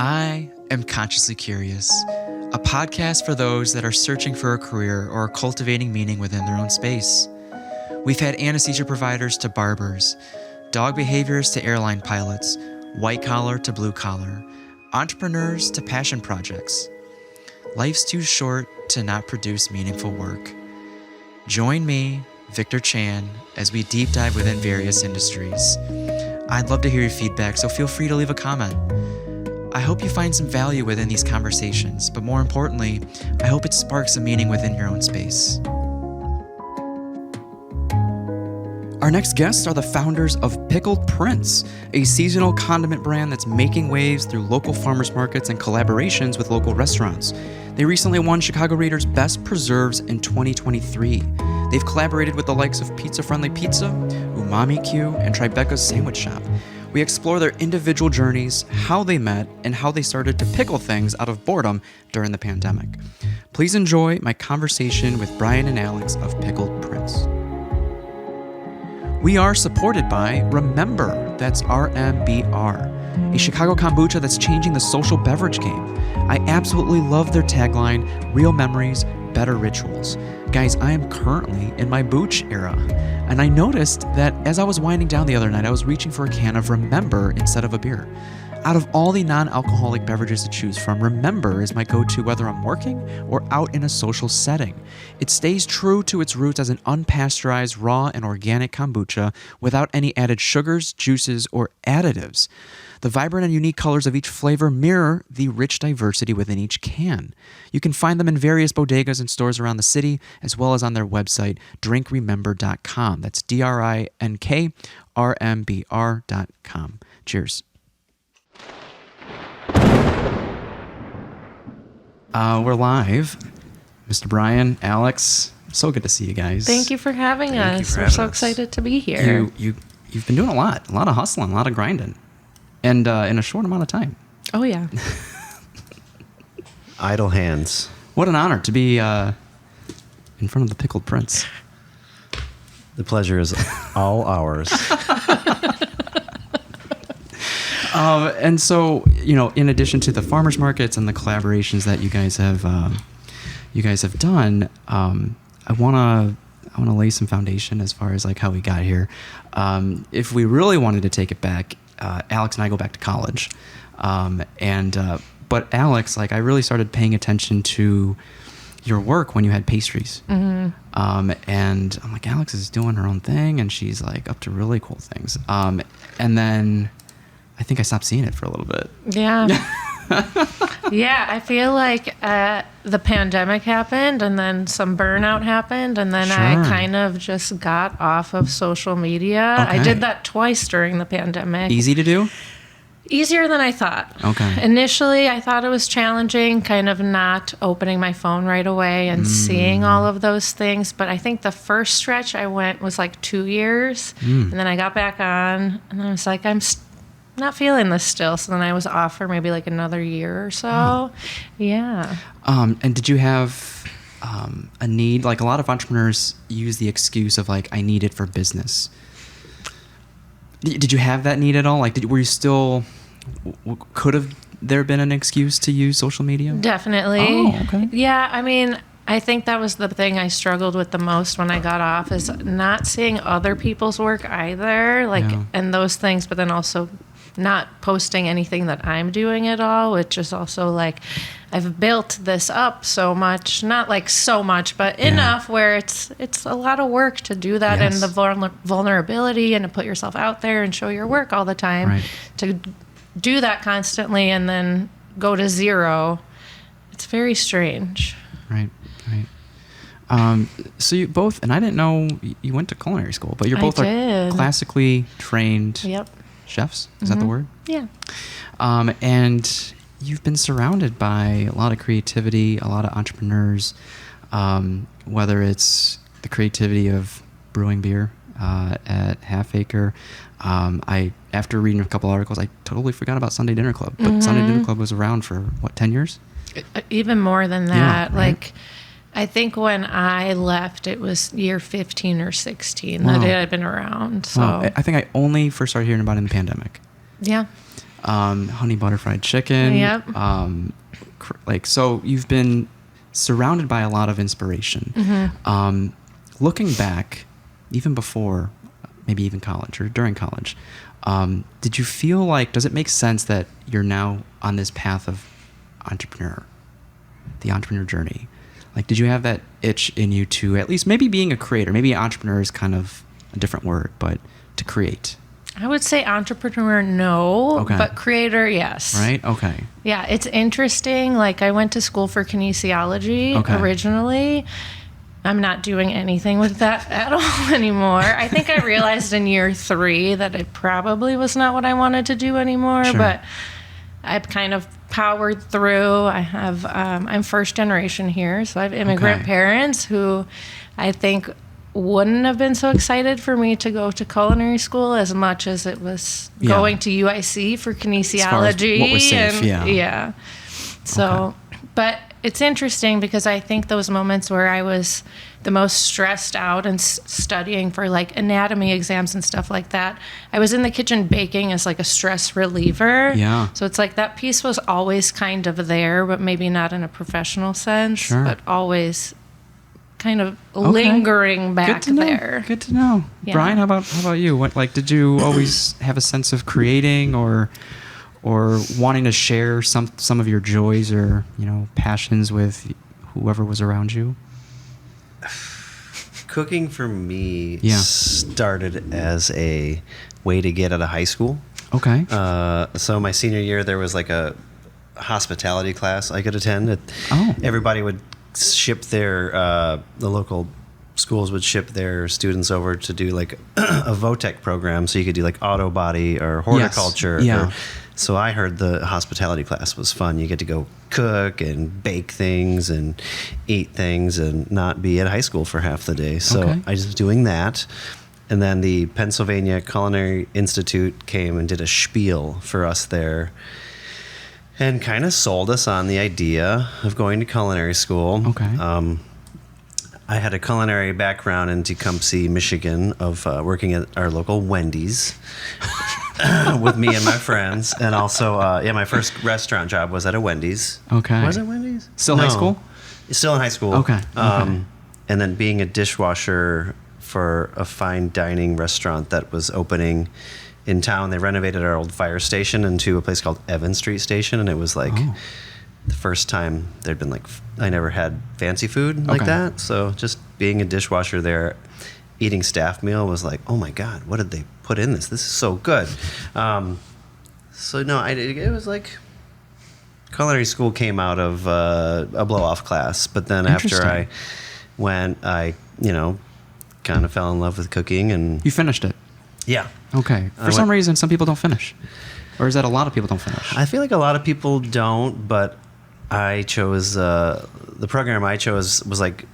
I am Consciously Curious, a podcast for those that are searching for a career or are cultivating meaning within their own space. We've had anesthesia providers to barbers, dog behaviors to airline pilots, white collar to blue collar, entrepreneurs to passion projects. Life's too short to not produce meaningful work. Join me, Victor Chan, as we deep dive within various industries. I'd love to hear your feedback, so feel free to leave a comment. I hope you find some value within these conversations, but more importantly, I hope it sparks a meaning within your own space. Our next guests are the founders of Pickled Prince, a seasonal condiment brand that's making waves through local farmers markets and collaborations with local restaurants. They recently won Chicago Reader's Best Preserves in 2023. They've collaborated with the likes of Pizza Friendly Pizza, Umamicue, and TriBecca's Sandwich Shop. We explore their individual journeys, how they met, and how they started to pickle things out of boredom during the pandemic. Please enjoy my conversation with Brian and Alex of Pickled Prince. We are supported by Remember, that's RMBR, a Chicago kombucha that's changing the social beverage game. I absolutely love their tagline, Real Memories, Better Rituals. Guys, I am currently in my booch era, and I noticed that as I was winding down the other night, I was reaching for a can of Remember instead of a beer. Out of all the non-alcoholic beverages to choose from, Remember is my go-to whether I'm working or out in a social setting. It stays true to its roots as an unpasteurized, raw, and organic kombucha without any added sugars, juices, or additives. The vibrant and unique colors of each flavor mirror the rich diversity within each can. You can find them in various bodegas and stores around the city, as well as on their website, drinkremember.com. That's DRINKRMBR.com. Cheers. We're live. Mr. Brian, Alex, so good to see you guys. Thank you for having us. We're so excited to be here. You've been doing a lot of hustling, a lot of grinding, and in a short amount of time. Oh, yeah. Idle hands. What an honor to be in front of the Pickled Prince. The pleasure is all ours. And so, in addition to the farmers markets and the collaborations that you guys have done, I want to lay some foundation as far as like how we got here. If we really wanted to take it back, Alex and I go back to college, but Alex, like I really started paying attention to your work when you had pastries. Mm-hmm. And I'm like, Alex is doing her own thing, and she's like up to really cool things. And then I think I stopped seeing it for a little bit. Yeah. Yeah, I feel like the pandemic happened and then some burnout happened, and then I kind of just got off of social media. Okay. I did that twice during the pandemic. Easy to do? Easier than I thought. Okay. Initially, I thought it was challenging, kind of not opening my phone right away and seeing all of those things. But I think the first stretch I went was like 2 years, and then I got back on, and I was like, I'm not feeling this still. So then I was off for maybe like another year or so. Oh. Yeah. And did you have a need? Like a lot of entrepreneurs use the excuse of like, I need it for business. Did you have that need at all? Like, were you still? Could have there been an excuse to use social media? Definitely. Oh, okay. Yeah, I mean, I think that was the thing I struggled with the most when I got off, is not seeing other people's work either, and those things, but then also not posting anything that I'm doing at all, which is also like, I've built this up so much, not like so much, but enough where it's a lot of work to do that, and the vulnerability, and to put yourself out there and show your work all the time, to do that constantly and then go to zero. It's very strange. Right. So you both, and I didn't know you went to culinary school, but you're both like classically trained chefs. Is that the word? Yeah. And you've been surrounded by a lot of creativity, a lot of entrepreneurs, whether it's the creativity of brewing beer at Half Acre. After reading a couple articles, I totally forgot about Sunday Dinner Club, but Sunday Dinner Club was around for, 10 years? Even more than that. Yeah, right? Like, I think when I left, it was year 15 or 16 that it had been around. So I think I only first started hearing about it in the pandemic. Yeah. honey butter fried chicken. Yep. So you've been surrounded by a lot of inspiration. Looking back, even before, maybe even college or during college, did you feel like, does it make sense that you're now on this path of the entrepreneur journey? Like, did you have that itch in you to at least maybe being a creator? Maybe entrepreneur is kind of a different word, but to create. I would say entrepreneur, no, but creator, yes. Right? Okay. Yeah, it's interesting. Like, I went to school for kinesiology originally. I'm not doing anything with that at all anymore. I think I realized in year 3 that it probably was not what I wanted to do anymore, but I've kind of powered through. I have, I'm first generation here, so I have immigrant parents who I think wouldn't have been so excited for me to go to culinary school as much as it was going to UIC for kinesiology. What was safe, So, but it's interesting because I think those moments where I was the most stressed out and studying for like anatomy exams and stuff like that, I was in the kitchen baking as like a stress reliever. Yeah. So it's like that piece was always kind of there, but maybe not in a professional sense, but always kind of lingering back there. Good to know. Yeah. Brian, how about you? What, like, did you always have a sense of creating or wanting to share some of your joys or, passions with whoever was around you? Cooking for me started as a way to get out of high school. Okay. So my senior year, there was like a hospitality class I could attend. Everybody would ship the local schools would ship their students over to do like a VOTEC program, so you could do like auto body or horticulture. So I heard the hospitality class was fun. You get to go cook and bake things and eat things and not be at high school for half the day. So I was doing that. And then the Pennsylvania Culinary Institute came and did a spiel for us there and kind of sold us on the idea of going to culinary school. I had a culinary background in Tecumseh, Michigan, of working at our local Wendy's with me and my friends. And also, my first restaurant job was at a Wendy's. Was it Wendy's? Still high school? Still in high school. And then being a dishwasher for a fine dining restaurant that was opening in town. They renovated our old fire station into a place called Evan Street Station, and it was like the first time there'd been like, I never had fancy food like that. So just being a dishwasher there, eating staff meal was like, oh my God, what did they put in this? This is so good. It was like culinary school came out of a blow-off class. But then after I went, I kind of fell in love with cooking. And you finished it? Yeah. Okay. For some reason, some people don't finish. Or is that a lot of people don't finish? I feel like a lot of people don't, but I chose, the program I chose was like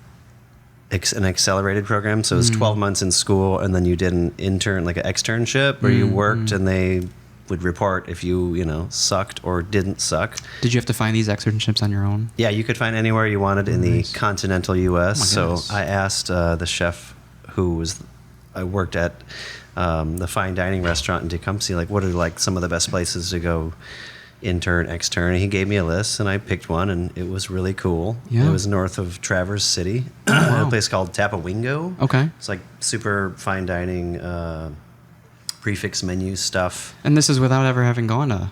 an accelerated program. So it was 12 months in school, and then you did an intern, like an externship, where you worked and they would report if you, sucked or didn't suck. Did you have to find these externships on your own? Yeah, you could find anywhere you wanted in the continental U.S. So I asked the chef I worked at the fine dining restaurant in Tecumseh, like, what are like some of the best places to go intern, extern? And he gave me a list, and I picked one, and it was really cool. It was north of Traverse City, a place called Tapawingo. It's like super fine dining, prefix menu stuff. And this is without ever having gone to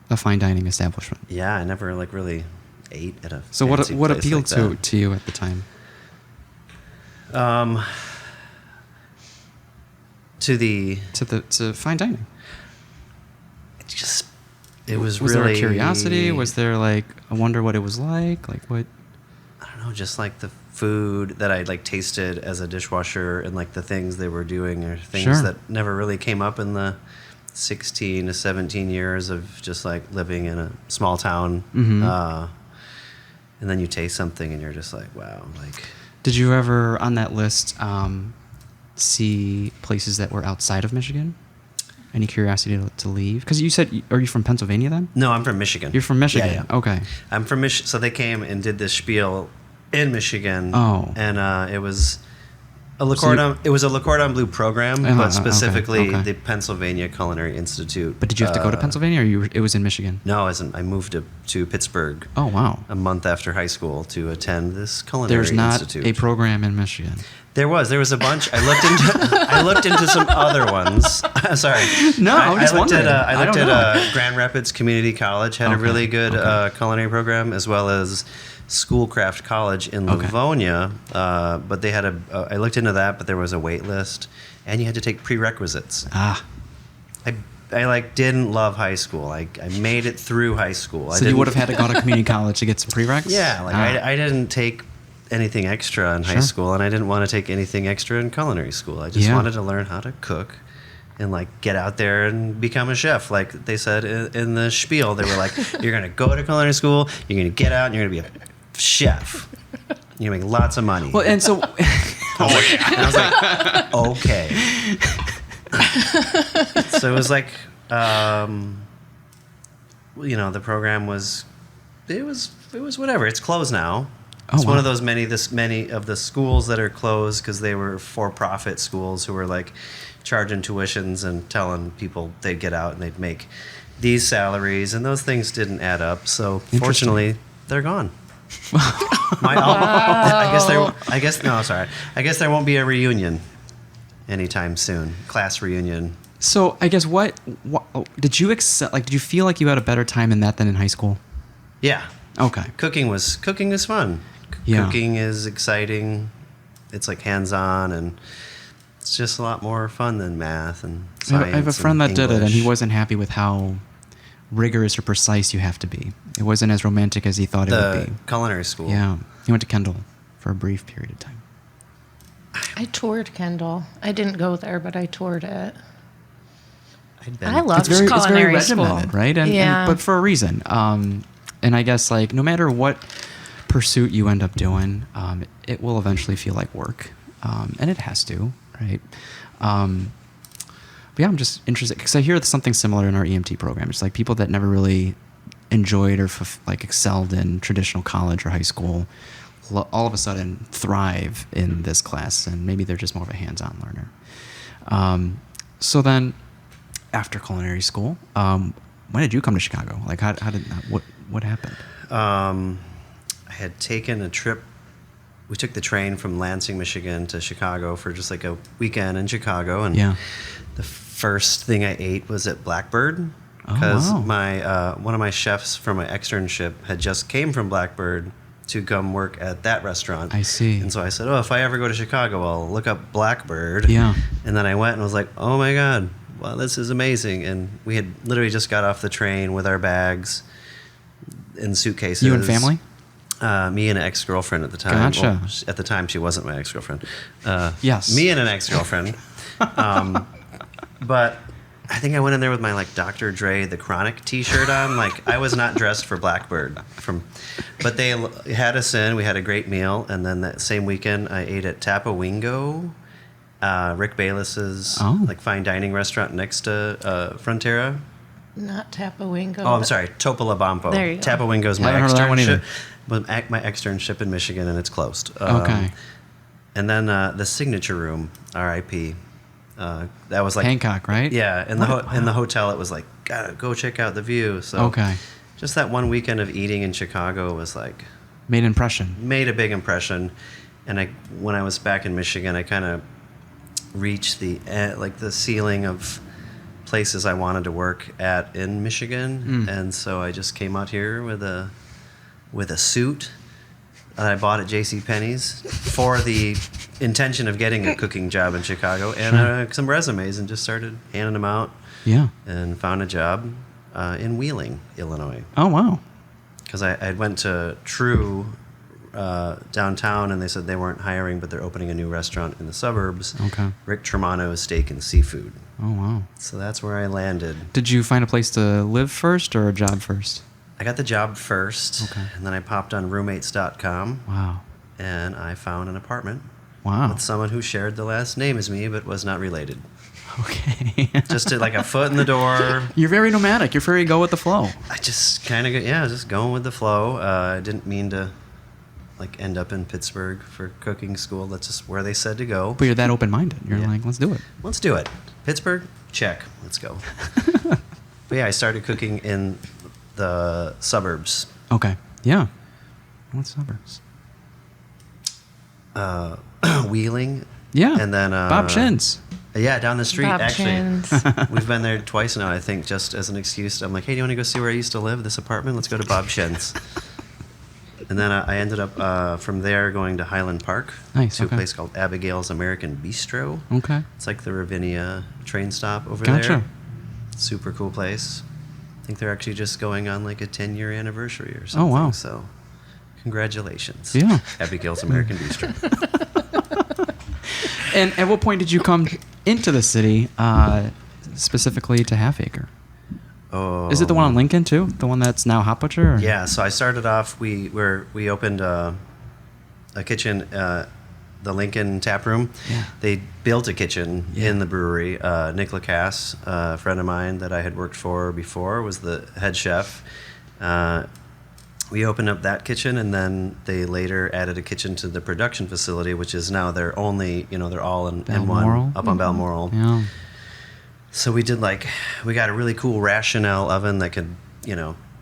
a fine dining establishment. Yeah, I never like really ate at a So fancy what place appealed like to you at the time? To fine dining. It was really. Was there a curiosity? Was there like I wonder what it was like? Like what? I don't know. Just like the food that I like tasted as a dishwasher, and like the things they were doing, or things that never really came up in the 16 to 17 years of just like living in a small town. And then you taste something, and you're just like, wow. Like, did you ever on that list see places that were outside of Michigan? Any curiosity to leave? Because you said, are you from Pennsylvania then? No, I'm from Michigan. You're from Michigan? Yeah. Okay. I'm from Michigan. So they came and did this spiel in Michigan. Oh. And it was A Le Cordon, it was a Le Cordon Bleu program, but specifically okay. the Pennsylvania Culinary Institute. But did you have to go to Pennsylvania, or it was in Michigan? No, I moved to Pittsburgh. Oh, wow. A month after high school to attend this culinary institute. There's not a program in Michigan. There was a bunch. I looked into some other ones. Sorry. No, I just wondering. I looked at Grand Rapids Community College had a really good culinary program, as well as Schoolcraft College in Livonia. But they had I looked into that, but there was a wait list, and you had to take prerequisites. I didn't love high school. I made it through high school. So you would have had to go to community college to get some prereqs? Yeah, I didn't take anything extra in high school, and I didn't want to take anything extra in culinary school. I just wanted to learn how to cook and get out there and become a chef. Like they said in the spiel, they were like, you're going to go to culinary school, you're going to get out, and you're going to be a chef. You're going to make lots of money. Well, and so... I was like, okay. So it was like, the program was, it was whatever. It's closed now. It's one of those many of the schools that are closed because they were for-profit schools who were charging tuitions and telling people they'd get out and they'd make these salaries, and those things didn't add up. So fortunately, they're gone. I guess there won't be a reunion anytime soon. Class reunion. So I guess what did you accept? Did you feel like you had a better time in that than in high school? Yeah. Okay. Cooking is fun. Yeah. Cooking is exciting. It's hands-on, and it's just a lot more fun than math and science. I have a friend that English. did it, and he wasn't happy with how rigorous or precise you have to be. It wasn't as romantic as he thought it would be. The culinary school. Yeah. He went to Kendall for a brief period of time. I toured Kendall. I didn't go there, but I toured it. It's I loved very culinary school. regimented, right? But for a reason. And I guess no matter what pursuit you end up doing, it will eventually feel like work, and it has to, right? But yeah, I'm just interested because I hear something similar in our EMT program. It's people that never really enjoyed or excelled in traditional college or high school, all of a sudden thrive in this class, and maybe they're just more of a hands-on learner. So then, after culinary school, when did you come to Chicago? What happened? I had taken a trip. We took the train from Lansing, Michigan to Chicago for just a weekend in Chicago. And the first thing I ate was at Blackbird because one of my chefs from my externship had just came from Blackbird to come work at that restaurant. I see. And so I said, if I ever go to Chicago, I'll look up Blackbird. Yeah. And then I went and was like, oh my God, wow, this is amazing. And we had literally just got off the train with our bags in suitcases. You and family? Me and an ex-girlfriend at the time. Gotcha. Well, at the time, she wasn't my ex-girlfriend. Yes. Me and an ex-girlfriend. But I think I went in there with my Dr. Dre The Chronic T-shirt on. I was not dressed for Blackbird. But they had us in. We had a great meal, and then that same weekend, I ate at Tapawingo, Rick Bayless's fine dining restaurant next to Frontera. Not Tapawingo. Oh, I'm sorry, Topolobampo. There you go. Tapawingo's my Haven't heard that one either. my externship in Michigan, and it's closed. Okay. And then the Signature Room, R.I.P. That was Hancock, right? Yeah, in the hotel, it was gotta go check out the view. So just that one weekend of eating in Chicago was made impression. Made a big impression, and when I was back in Michigan, I kind of reached the ceiling of places I wanted to work at in Michigan, and so I just came out here with a suit that I bought at JCPenney's for the intention of getting a cooking job in Chicago, and some resumes, and just started handing them out. Yeah. And found a job in Wheeling, Illinois. Oh, wow. Because I went to True downtown, and they said they weren't hiring, but they're opening a new restaurant in the suburbs. Okay. Rick Tremonto's Steak and Seafood. Oh, wow. So that's where I landed. Did you find a place to live first or a job first? I got the job first, and then I popped on roommates.com. Wow. And I found an apartment. Wow. With someone who shared the last name as me, but was not related. Okay. Just a foot in the door. You're very nomadic. You're very go with the flow. I just kind of just going with the flow. I didn't mean to like end up in Pittsburgh for cooking school. That's just where they said to go. But you're that open-minded. You're Yeah. like, let's do it. Let's do it. Pittsburgh, check. Let's go. But yeah, I started cooking in the suburbs. Okay. Yeah. What suburbs? Wheeling. Yeah. And then Bob Shin's. Yeah, down the street. Bob Actually, Chin's. we've been there twice now. I think just as an excuse. I'm like, hey, do you want to go see where I used to live? This apartment. Let's go to Bob Shin's. And then I ended up from there going to Highland Park. Nice, To okay. a place called Abigail's American Bistro. Okay. It's like the Ravinia train stop over Gotcha. there. Super cool place. I think they're actually just going on like a 10-year anniversary or something. wow. So, congratulations. Yeah. Abigail's American Bistro. And at what point did you come into the city, specifically to Half Acre? Oh. Is it the one on Lincoln too? The one that's now Hot Butcher? Or? Yeah, so I started off. We opened a kitchen, the Lincoln Tap Room. Yeah. They built a kitchen Yeah. in the brewery. Nick Lacasse, a friend of mine that I had worked for before, was the head chef. We opened up that kitchen, and then they later added a kitchen to the production facility, which is now their only. They're all in Balmoral? one up on Balmoral. Yeah. So we got a really cool rationale oven that could,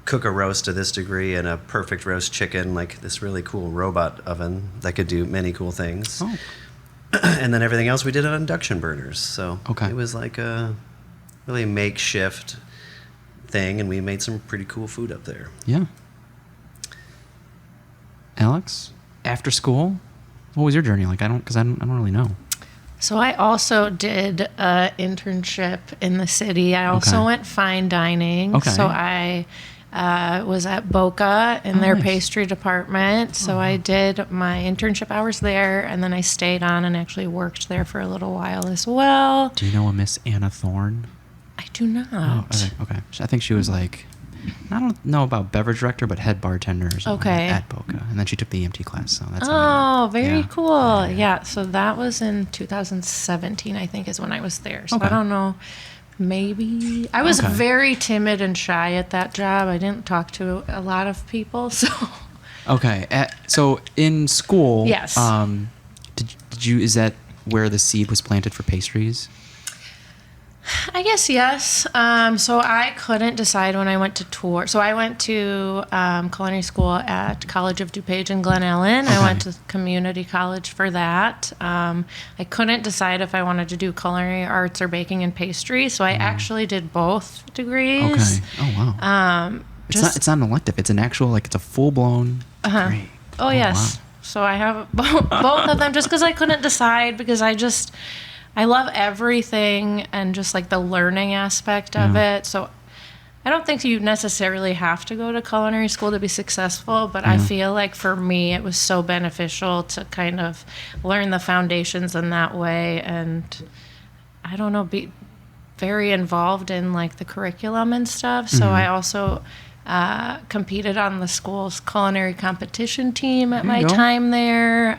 cook a roast to this degree and a perfect roast chicken, like this really cool robot oven that could do many cool things. Oh. And then everything else we did on induction burners. So Okay. it was like a really makeshift thing, and we made some pretty cool food up there. Yeah. Alex, after school, what was your journey like? I don't really know. So I also did an internship in the city. I also Okay. went fine dining. Okay. So I was at Boca in Oh, their nice. pastry department. So I did my internship hours there, and then I stayed on and actually worked there for a little while as well. Do you know a Miss Anna Thorne? I do not. Oh, okay. I think she was like, I don't know about beverage director, but head bartender or something Okay. at Boca. And then she took the EMT class, so that's how I know. Oh, very Yeah. cool. Yeah, so that was in 2017, I think, is when I was there. So Okay. I don't know. Maybe. I was Okay. very timid and shy at that job. I didn't talk to a lot of people. So Okay. So in school, Yes. Did you? Is that where the seed was planted for pastries? I guess yes. So I couldn't decide when I went to tour. So I went to culinary school at College of DuPage in Glen Ellen. Okay. I went to community college for that. I couldn't decide if I wanted to do culinary arts or baking and pastry. So I actually did both degrees. Okay. Oh wow. It's not an elective. It's an actual it's a full blown degree. Oh, yes. Wow. So I have both of them just because I couldn't decide, because I love everything and just like the learning aspect of it. So I don't think you necessarily have to go to culinary school to be successful, but I feel like for me it was so beneficial to kind of learn the foundations in that way, and I don't know, be very involved in like the curriculum and stuff. So I also competed on the school's culinary competition team at There you my go. time there.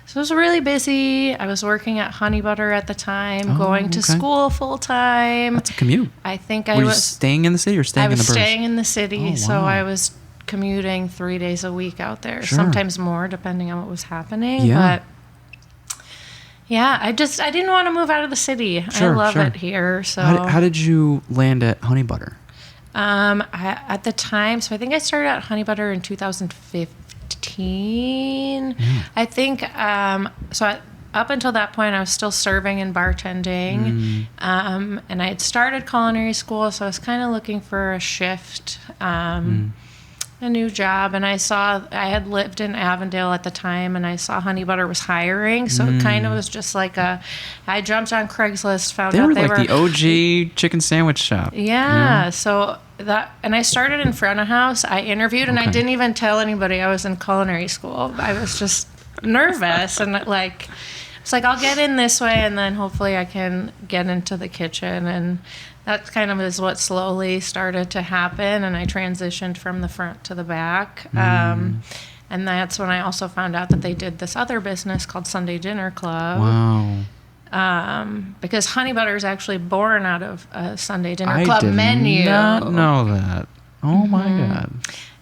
So it was really busy. I was working at Honey Butter at the time, going to okay. school full time. That's a commute. I think Were I you was staying in the city or staying I in was the burbs? staying in the city, Oh, so wow. I was commuting 3 days a week out there, Sure. sometimes more depending on what was happening. Yeah. But yeah, I didn't want to move out of the city. Sure, I love sure. it here. So How did you land at Honey Butter? at the time, so I think I started at Honey Butter in 2015. I think up until that point, I was still serving and bartending, and I had started culinary school, so I was kind of looking for a shift, a new job. And I had lived in Avondale at the time, and I saw Honey Butter was hiring, so it kind of was just like I jumped on Craigslist, found They out were they like were the OG chicken sandwich shop. yeah, so and I started in front of house. I interviewed, and I Okay. didn't even tell anybody I was in culinary school. I was just nervous, and it's like I'll get in this way, and then hopefully I can get into the kitchen. And that kind of is what slowly started to happen, and I transitioned from the front to the back. And that's when I also found out that they did this other business called Sunday Dinner Club. Wow. Because Honey Butter is actually born out of a Sunday Dinner I Club did menu. not know that. Oh my God.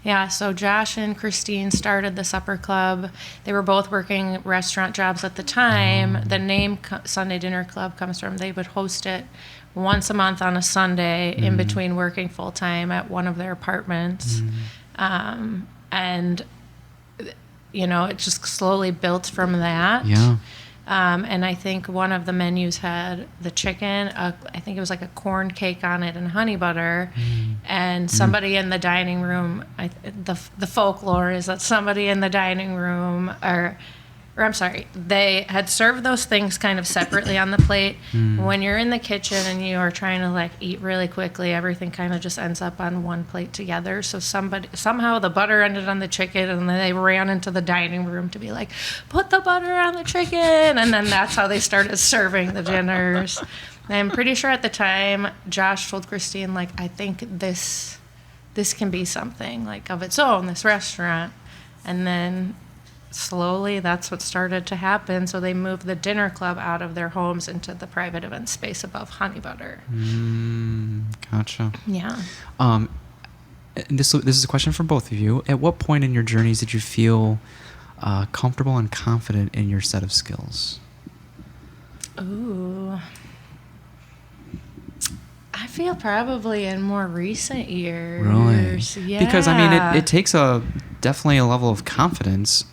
Yeah, so Josh and Christine started the supper club. They were both working restaurant jobs at the time. The name Sunday Dinner Club comes from they would host it once a month on a Sunday in between working full time at one of their apartments. And, you know, it just slowly built from that. Yeah. And I think one of the menus had the chicken, I think it was like a corn cake on it and honey butter. And somebody in the dining room, the folklore is that somebody in the dining room, or I'm sorry, they had served those things kind of separately on the plate. When you're in the kitchen and you are trying to like eat really quickly, everything kind of just ends up on one plate together. So somehow the butter ended on the chicken, and then they ran into the dining room to be like, put the butter on the chicken. And then that's how they started serving the dinners. And I'm pretty sure at the time, Josh told Christine, like, I think this can be something like of its own, this restaurant. And then slowly that's what started to happen. So they moved the dinner club out of their homes into the private event space above Honey Butter. Gotcha. Yeah. And this is a question for both of you. At what point in your journeys did you feel comfortable and confident in your set of skills? Ooh. I feel probably in more recent years. Really? Yeah. Because, I mean, it takes definitely a level of confidence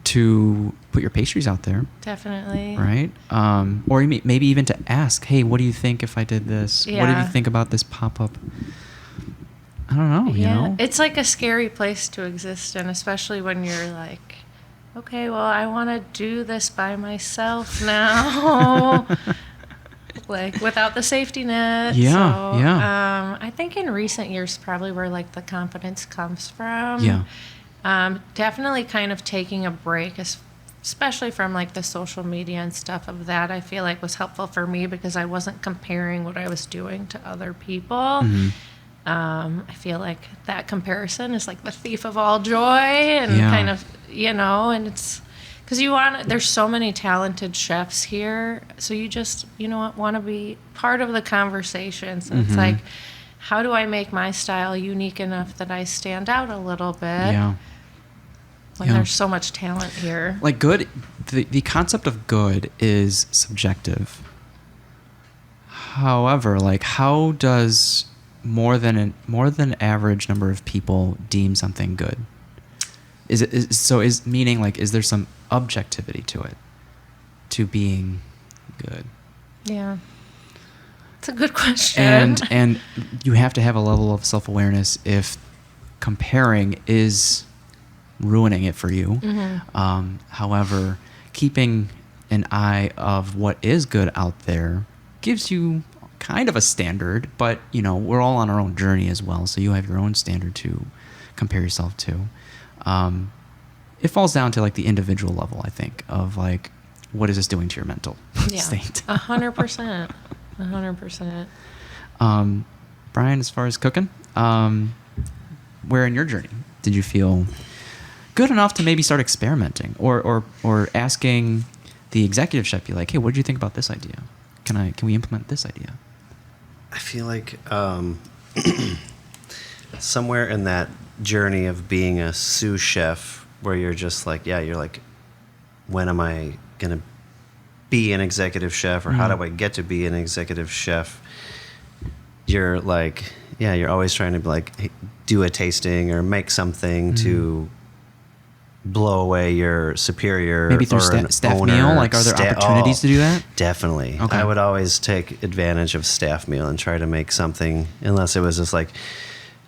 to put your pastries out there. Definitely. Right? Or maybe even to ask, hey, what do you think if I did this? Yeah. What do you think about this pop-up? I don't know, you know? It's like a scary place to exist in, especially when you're like, okay, well, I want to do this by myself now. Like without the safety net. Yeah, so, yeah. I think in recent years probably where like the confidence comes from. Yeah. Definitely kind of taking a break, especially from like the social media and stuff of that. I feel like was helpful for me because I wasn't comparing what I was doing to other people. I feel like that comparison is like the thief of all joy, and kind of, you know, and it's because there's so many talented chefs here, so you just, you know what, want to be part of the conversation. So it's like, how do I make my style unique enough that I stand out a little bit? Yeah. When there's so much talent here. Like good, the concept of good is subjective. However, like how does more than average number of people deem something good? Is meaning like, is there some objectivity to it, to being good? Yeah, it's a good question. And you have to have a level of self-awareness if comparing is ruining it for you. However, keeping an eye of what is good out there gives you kind of a standard, but you know, we're all on our own journey as well, so you have your own standard to compare yourself to. It falls down to like the individual level, I think, of like, what is this doing to your mental state? 100%. 100%. Brian, as far as cooking, where in your journey did you feel good enough to maybe start experimenting or asking the executive chef, be like, hey, what did you think about this idea? Can we implement this idea? I feel like somewhere in that journey of being a sous chef where you're just like, you're like, when am I going to be an executive chef, or how do I get to be an executive chef? You're like, you're always trying to be like, do a tasting or make something to blow away your superior, maybe through or staff owner. meal. Like, are there opportunities to do that? Definitely. Okay. I would always take advantage of staff meal and try to make something, unless it was just like,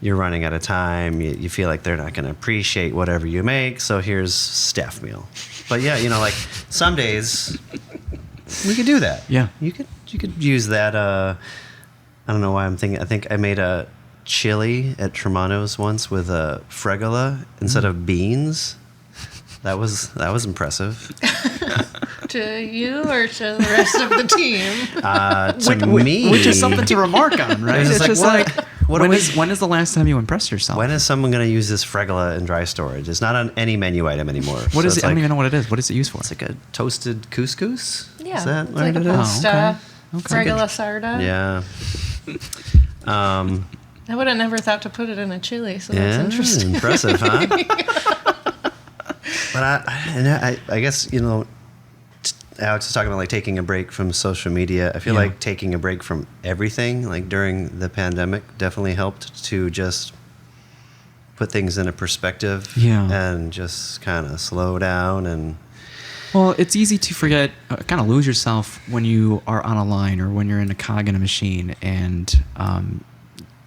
you're running out of time, you feel like they're not going to appreciate whatever you make, so here's staff meal. But yeah, you know, like some days we could do that. Yeah. You could use that. I don't know why I'm thinking. I think I made a chili at Tremonto's once with a fregola instead of beans. That was impressive. To you or to the rest of the team? To me, which is something to remark on, right? It's just like, when is the last time you impressed yourself? When is someone going to use this fregola in dry storage? It's not on any menu item anymore. What is it? I don't even know what it is. What is it used for? It's like a toasted couscous. Yeah, Is that it's what like it a is? pasta, Okay. fregola sarda. Yeah. I would have never thought to put it in a chili, so that's interesting. Impressive, huh? But I guess, Alex is talking about like taking a break from social media. I feel like taking a break from everything, like during the pandemic, definitely helped to just put things in a perspective and just kind of slow down. And well, it's easy to forget, kind of lose yourself when you are on a line or when you're in a cog in a machine, and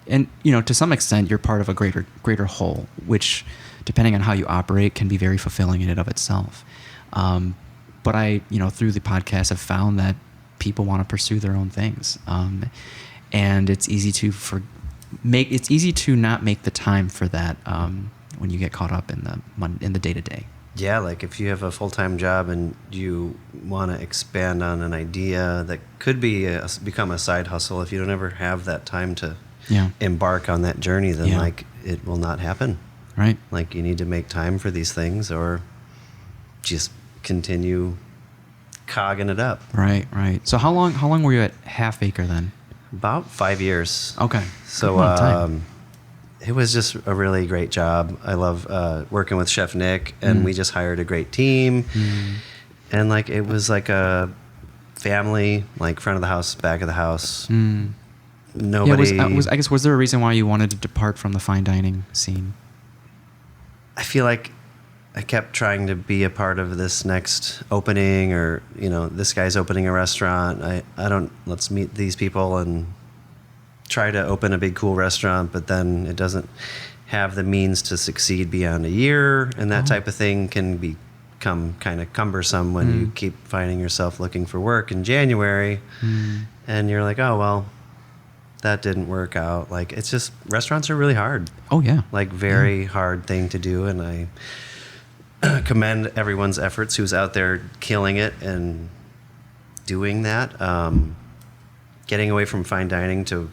to some extent you're part of a greater whole, which, depending on how you operate, can be very fulfilling in and of itself. But I, through the podcast, have found that people want to pursue their own things, and it's easy to not make the time for that when you get caught up in the day to day. Yeah, like if you have a full-time job and you want to expand on an idea that could become a side hustle, if you don't ever have that time to embark on that journey, then like it will not happen. Right. Like you need to make time for these things or just continue cogging it up. Right. So how long were you at Half Acre then? About 5 years. Okay. So it was just a really great job. I love working with Chef Nick, and we just hired a great team. And like it was like a family, like front of the house, back of the house. Nobody. I guess was there a reason why you wanted to depart from the fine dining scene? I feel like I kept trying to be a part of this next opening, or this guy's opening a restaurant. Let's meet these people and try to open a big cool restaurant, but then it doesn't have the means to succeed beyond a year, and that type of thing can become kind of cumbersome when you keep finding yourself looking for work in January, and you're like, oh well, that didn't work out. Like it's just, restaurants are really hard. Oh yeah, like very hard thing to do, and I commend everyone's efforts who's out there killing it and doing that. Getting away from fine dining to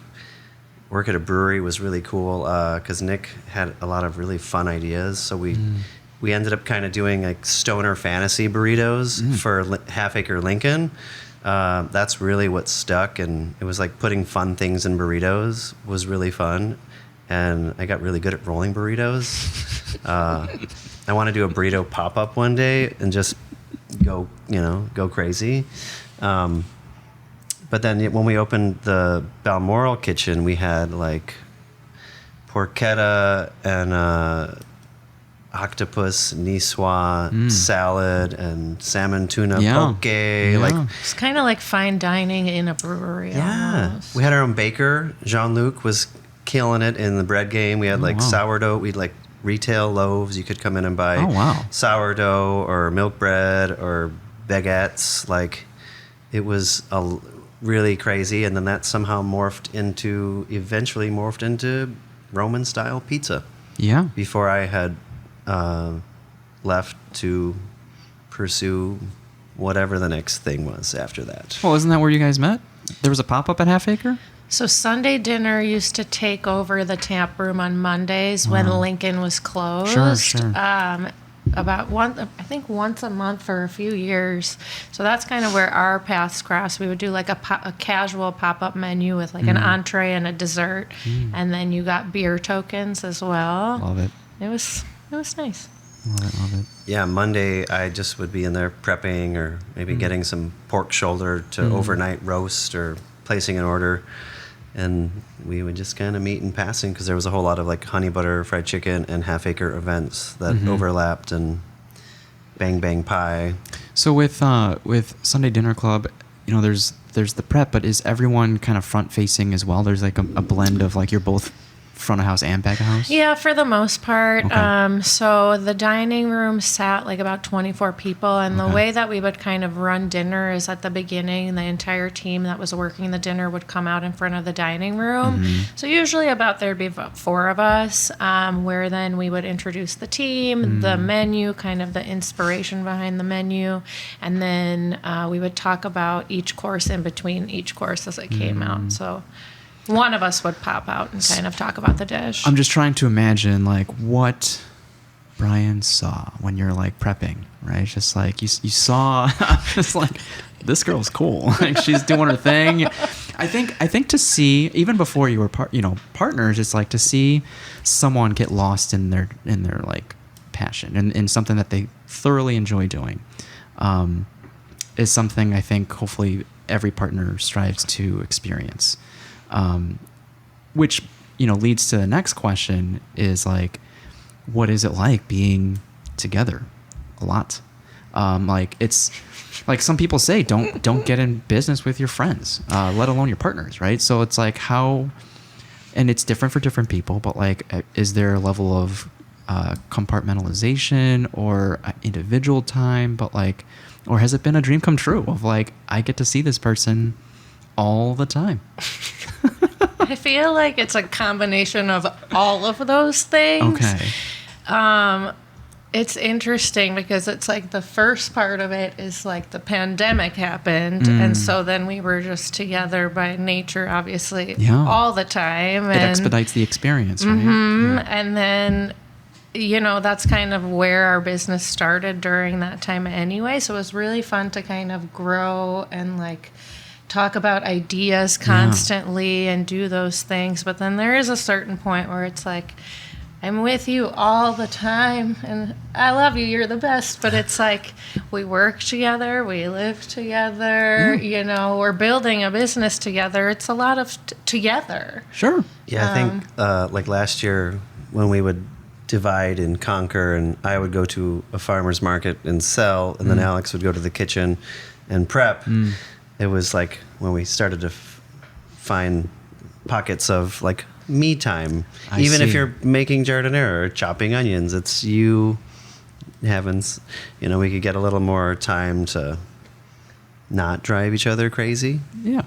work at a brewery was really cool because Nick had a lot of really fun ideas. So we ended up kind of doing like stoner fantasy burritos for Half Acre Lincoln. That's really what stuck, and it was like putting fun things in burritos was really fun, and I got really good at rolling burritos. I want to do a burrito pop-up one day and just go crazy. But then when we opened the Balmoral kitchen, we had like porchetta and octopus niçoise salad and salmon tuna poke. Like it's kind of like fine dining in a brewery. Almost. We had our own baker. Jean-Luc was killing it in the bread game. We had sourdough. We'd like retail loaves. You could come in and buy sourdough or milk bread or baguettes. Like it was really crazy, and then that somehow eventually morphed into Roman style pizza. Yeah. Before I had left to pursue whatever the next thing was after that. Well, isn't that where you guys met? There was a pop-up at Half Acre? So Sunday dinner used to take over the tap room on Mondays when Lincoln was closed. Sure. About once a month for a few years. So that's kind of where our paths crossed. We would do like a casual pop-up menu with like an entree and a dessert, and then you got beer tokens as well. Love it. It was nice. Love it. Yeah, Monday I just would be in there prepping or maybe getting some pork shoulder to overnight roast or placing an order. And we would just kind of meet in passing because there was a whole lot of like honey butter fried chicken and Half Acre events that overlapped, and bang bang pie. So with Sunday Dinner Club, there's the prep, but is everyone kind of front facing as well? There's like a blend of like you're both front of house and back of house? Yeah, for the most part. Okay. So the dining room sat like about 24 people, and the way that we would kind of run dinner is at the beginning, the entire team that was working the dinner would come out in front of the dining room. So usually there'd be about 4 of us, where then we would introduce the team, the menu, kind of the inspiration behind the menu, and then we would talk about each course in between each course as it came out. So one of us would pop out and kind of talk about the dish. I'm just trying to imagine like what Brian saw when you're like prepping, right? It's just like you saw, just like this girl's cool, like she's doing her thing. I think to see, even before you were partners, it's like to see someone get lost in their like passion and in something that they thoroughly enjoy doing, is something I think hopefully every partner strives to experience. Which leads to the next question is like, what is it like being together a lot? Like it's like some people say, don't get in business with your friends, let alone your partners, right? So it's like how, and it's different for different people, but like, is there a level of compartmentalization or individual time, but like, or has it been a dream come true of like, I get to see this person all the time? I feel like it's a combination of all of those things. Okay. It's interesting because it's like the first part of it is like the pandemic happened. And so then we were just together by nature, obviously, all the time. It expedites the experience, right? Mm-hmm. Yeah. And then, that's kind of where our business started during that time anyway. So it was really fun to kind of grow and like talk about ideas constantly and do those things. But then there is a certain point where it's like, I'm with you all the time, and I love you. You're the best. But it's like we work together, we live together. We're building a business together. It's a lot of together. Sure. Yeah, I think like last year when we would divide and conquer, and I would go to a farmer's market and sell, and then Alex would go to the kitchen and prep. It was like when we started to find pockets of like me time. Even if you're making jardinera or chopping onions, it's you having, we could get a little more time to not drive each other crazy. Yeah.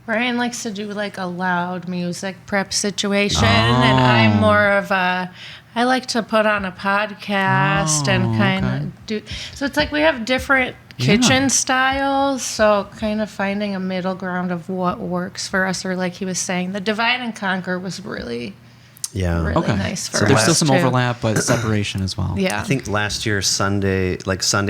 Brian likes to do like a loud music prep situation, and I'm more of I like to put on a podcast and kind of do. So it's like we have different kitchen styles, so kind of finding a middle ground of what works for us, or like he was saying, the divide and conquer was really nice for us. So there's still some too. overlap, but separation as well. Yeah. I think last year Sunday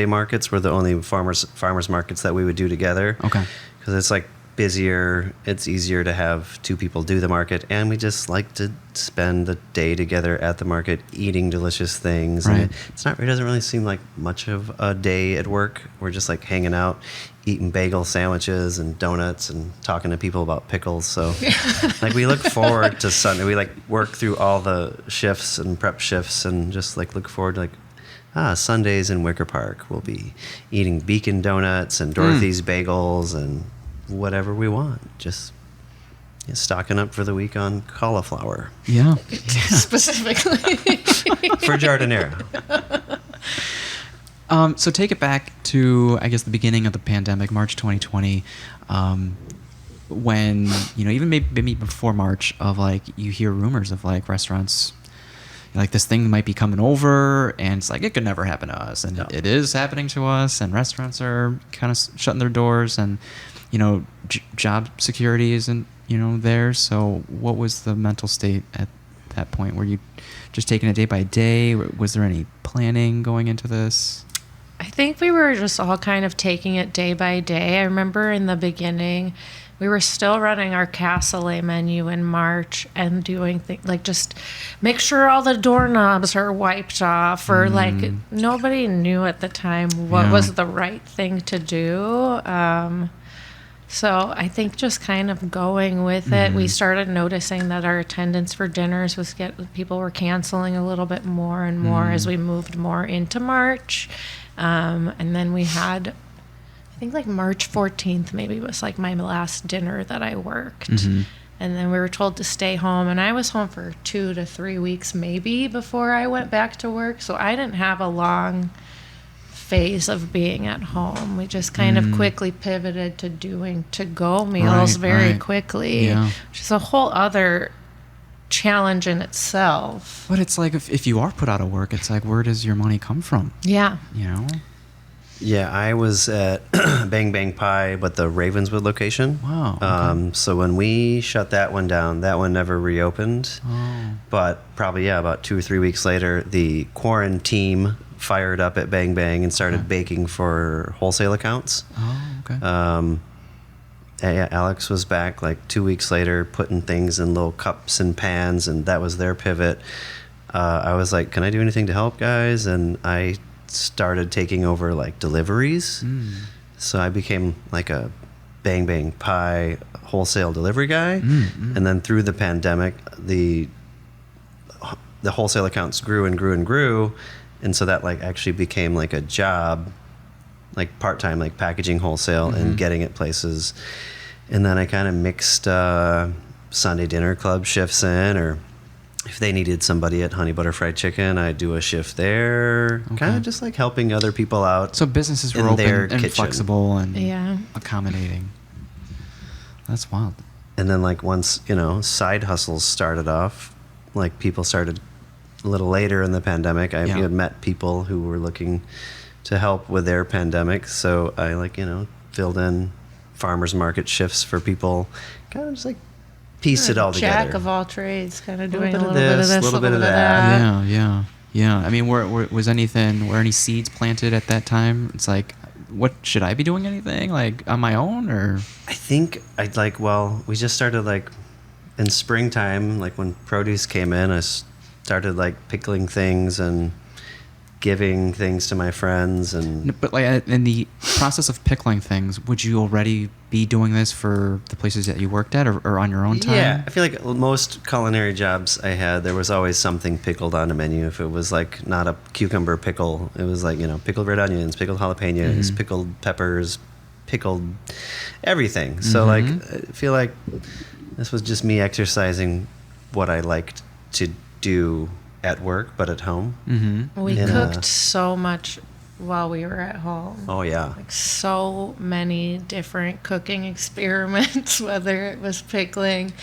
markets were the only farmers markets that we would do together. Okay. Because it's like busier, it's easier to have two people do the market, and we just like to spend the day together at the market eating delicious things. Right. And it doesn't really seem like much of a day at work. We're just like hanging out, eating bagel sandwiches and donuts and talking to people about pickles. So like we look forward to Sunday. We like work through all the shifts and prep shifts and just like look forward to like Sundays in Wicker Park. We'll be eating Beacon donuts and Dorothy's bagels and whatever we want, just stocking up for the week on cauliflower. Yeah. Specifically. For jardinera. So take it back to, I guess, the beginning of the pandemic, March 2020, when, even maybe before March, of like, you hear rumors of like restaurants, like this thing might be coming over, and it's like, it could never happen to us. And it is happening to us, and restaurants are kind of shutting their doors, and job security isn't, there. So what was the mental state at that point? Were you just taking it day by day? Was there any planning going into this? I think we were just all kind of taking it day by day. I remember in the beginning, we were still running our cassoulet menu in March and doing things like just make sure all the doorknobs are wiped off, or like nobody knew at the time what was the right thing to do. So I think just kind of going with it, we started noticing that our attendance for dinners people were canceling a little bit more and more as we moved more into March. And then we had, I think like March 14th maybe was like my last dinner that I worked. And then we were told to stay home, and I was home for 2 to 3 weeks maybe before I went back to work. So I didn't have a long phase of being at home. We just kind of quickly pivoted to doing to-go meals very quickly, which is a whole other challenge in itself. But it's like, if you are put out of work, it's like, where does your money come from? Yeah. Yeah, I was at Bang Bang Pie, but the Ravenswood location. Wow. Okay. So when we shut that one down, that one never reopened. But probably, about 2 or 3 weeks later, the quarantine fired up at Bang Bang and started baking for wholesale accounts. Oh, okay. Alex was back like 2 weeks later, putting things in little cups and pans, and that was their pivot. I was like, can I do anything to help, guys? And I started taking over like deliveries. So I became like a Bang Bang Pie wholesale delivery guy. And then through the pandemic, the wholesale accounts grew and grew and grew. And so that like actually became like a job, like part-time, like packaging wholesale and getting it places. And then I kind of mixed Sunday dinner club shifts in, or if they needed somebody at Honey Butter Fried Chicken, I'd do a shift there. Kind of just like helping other people out. So businesses were open and kitchen. Flexible and accommodating. That's wild. And then like once, side hustles started off, like people started a little later in the pandemic. I had met people who were looking to help with their pandemic. So I filled in farmers market shifts for people, kind of just like piece it all together. Jack of all trades, kind of doing a little bit of this, a little bit of that. Yeah. I mean, were any seeds planted at that time? It's like, what should I be doing anything like on my own, or? I think we just started like in springtime, like when produce came in, I started like pickling things and giving things to my friends. And but like in the process of pickling things, would you already be doing this for the places that you worked at, or on your own time? Yeah, I feel like most culinary jobs I had, there was always something pickled on the menu. If it was like not a cucumber pickle, it was like pickled red onions, pickled jalapenos, pickled peppers, pickled everything. So like I feel like this was just me exercising what I liked to do at work, but at home. We cooked so much while we were at home. Oh yeah, like so many different cooking experiments, whether it was pickling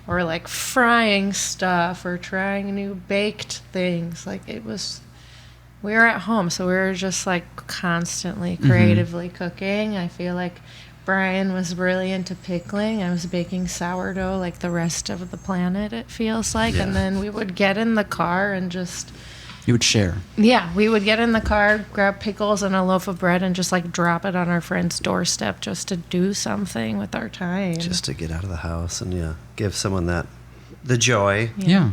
or like frying stuff or trying new baked things. Like we were at home, so we were just like constantly creatively cooking. I feel like Brian was really into pickling. I was baking sourdough like the rest of the planet, it feels like. And then we would get in the car and just... You would share. Yeah, we would get in the car, grab pickles and a loaf of bread and just like drop it on our friend's doorstep just to do something with our time. Just to get out of the house and give someone the joy. Yeah.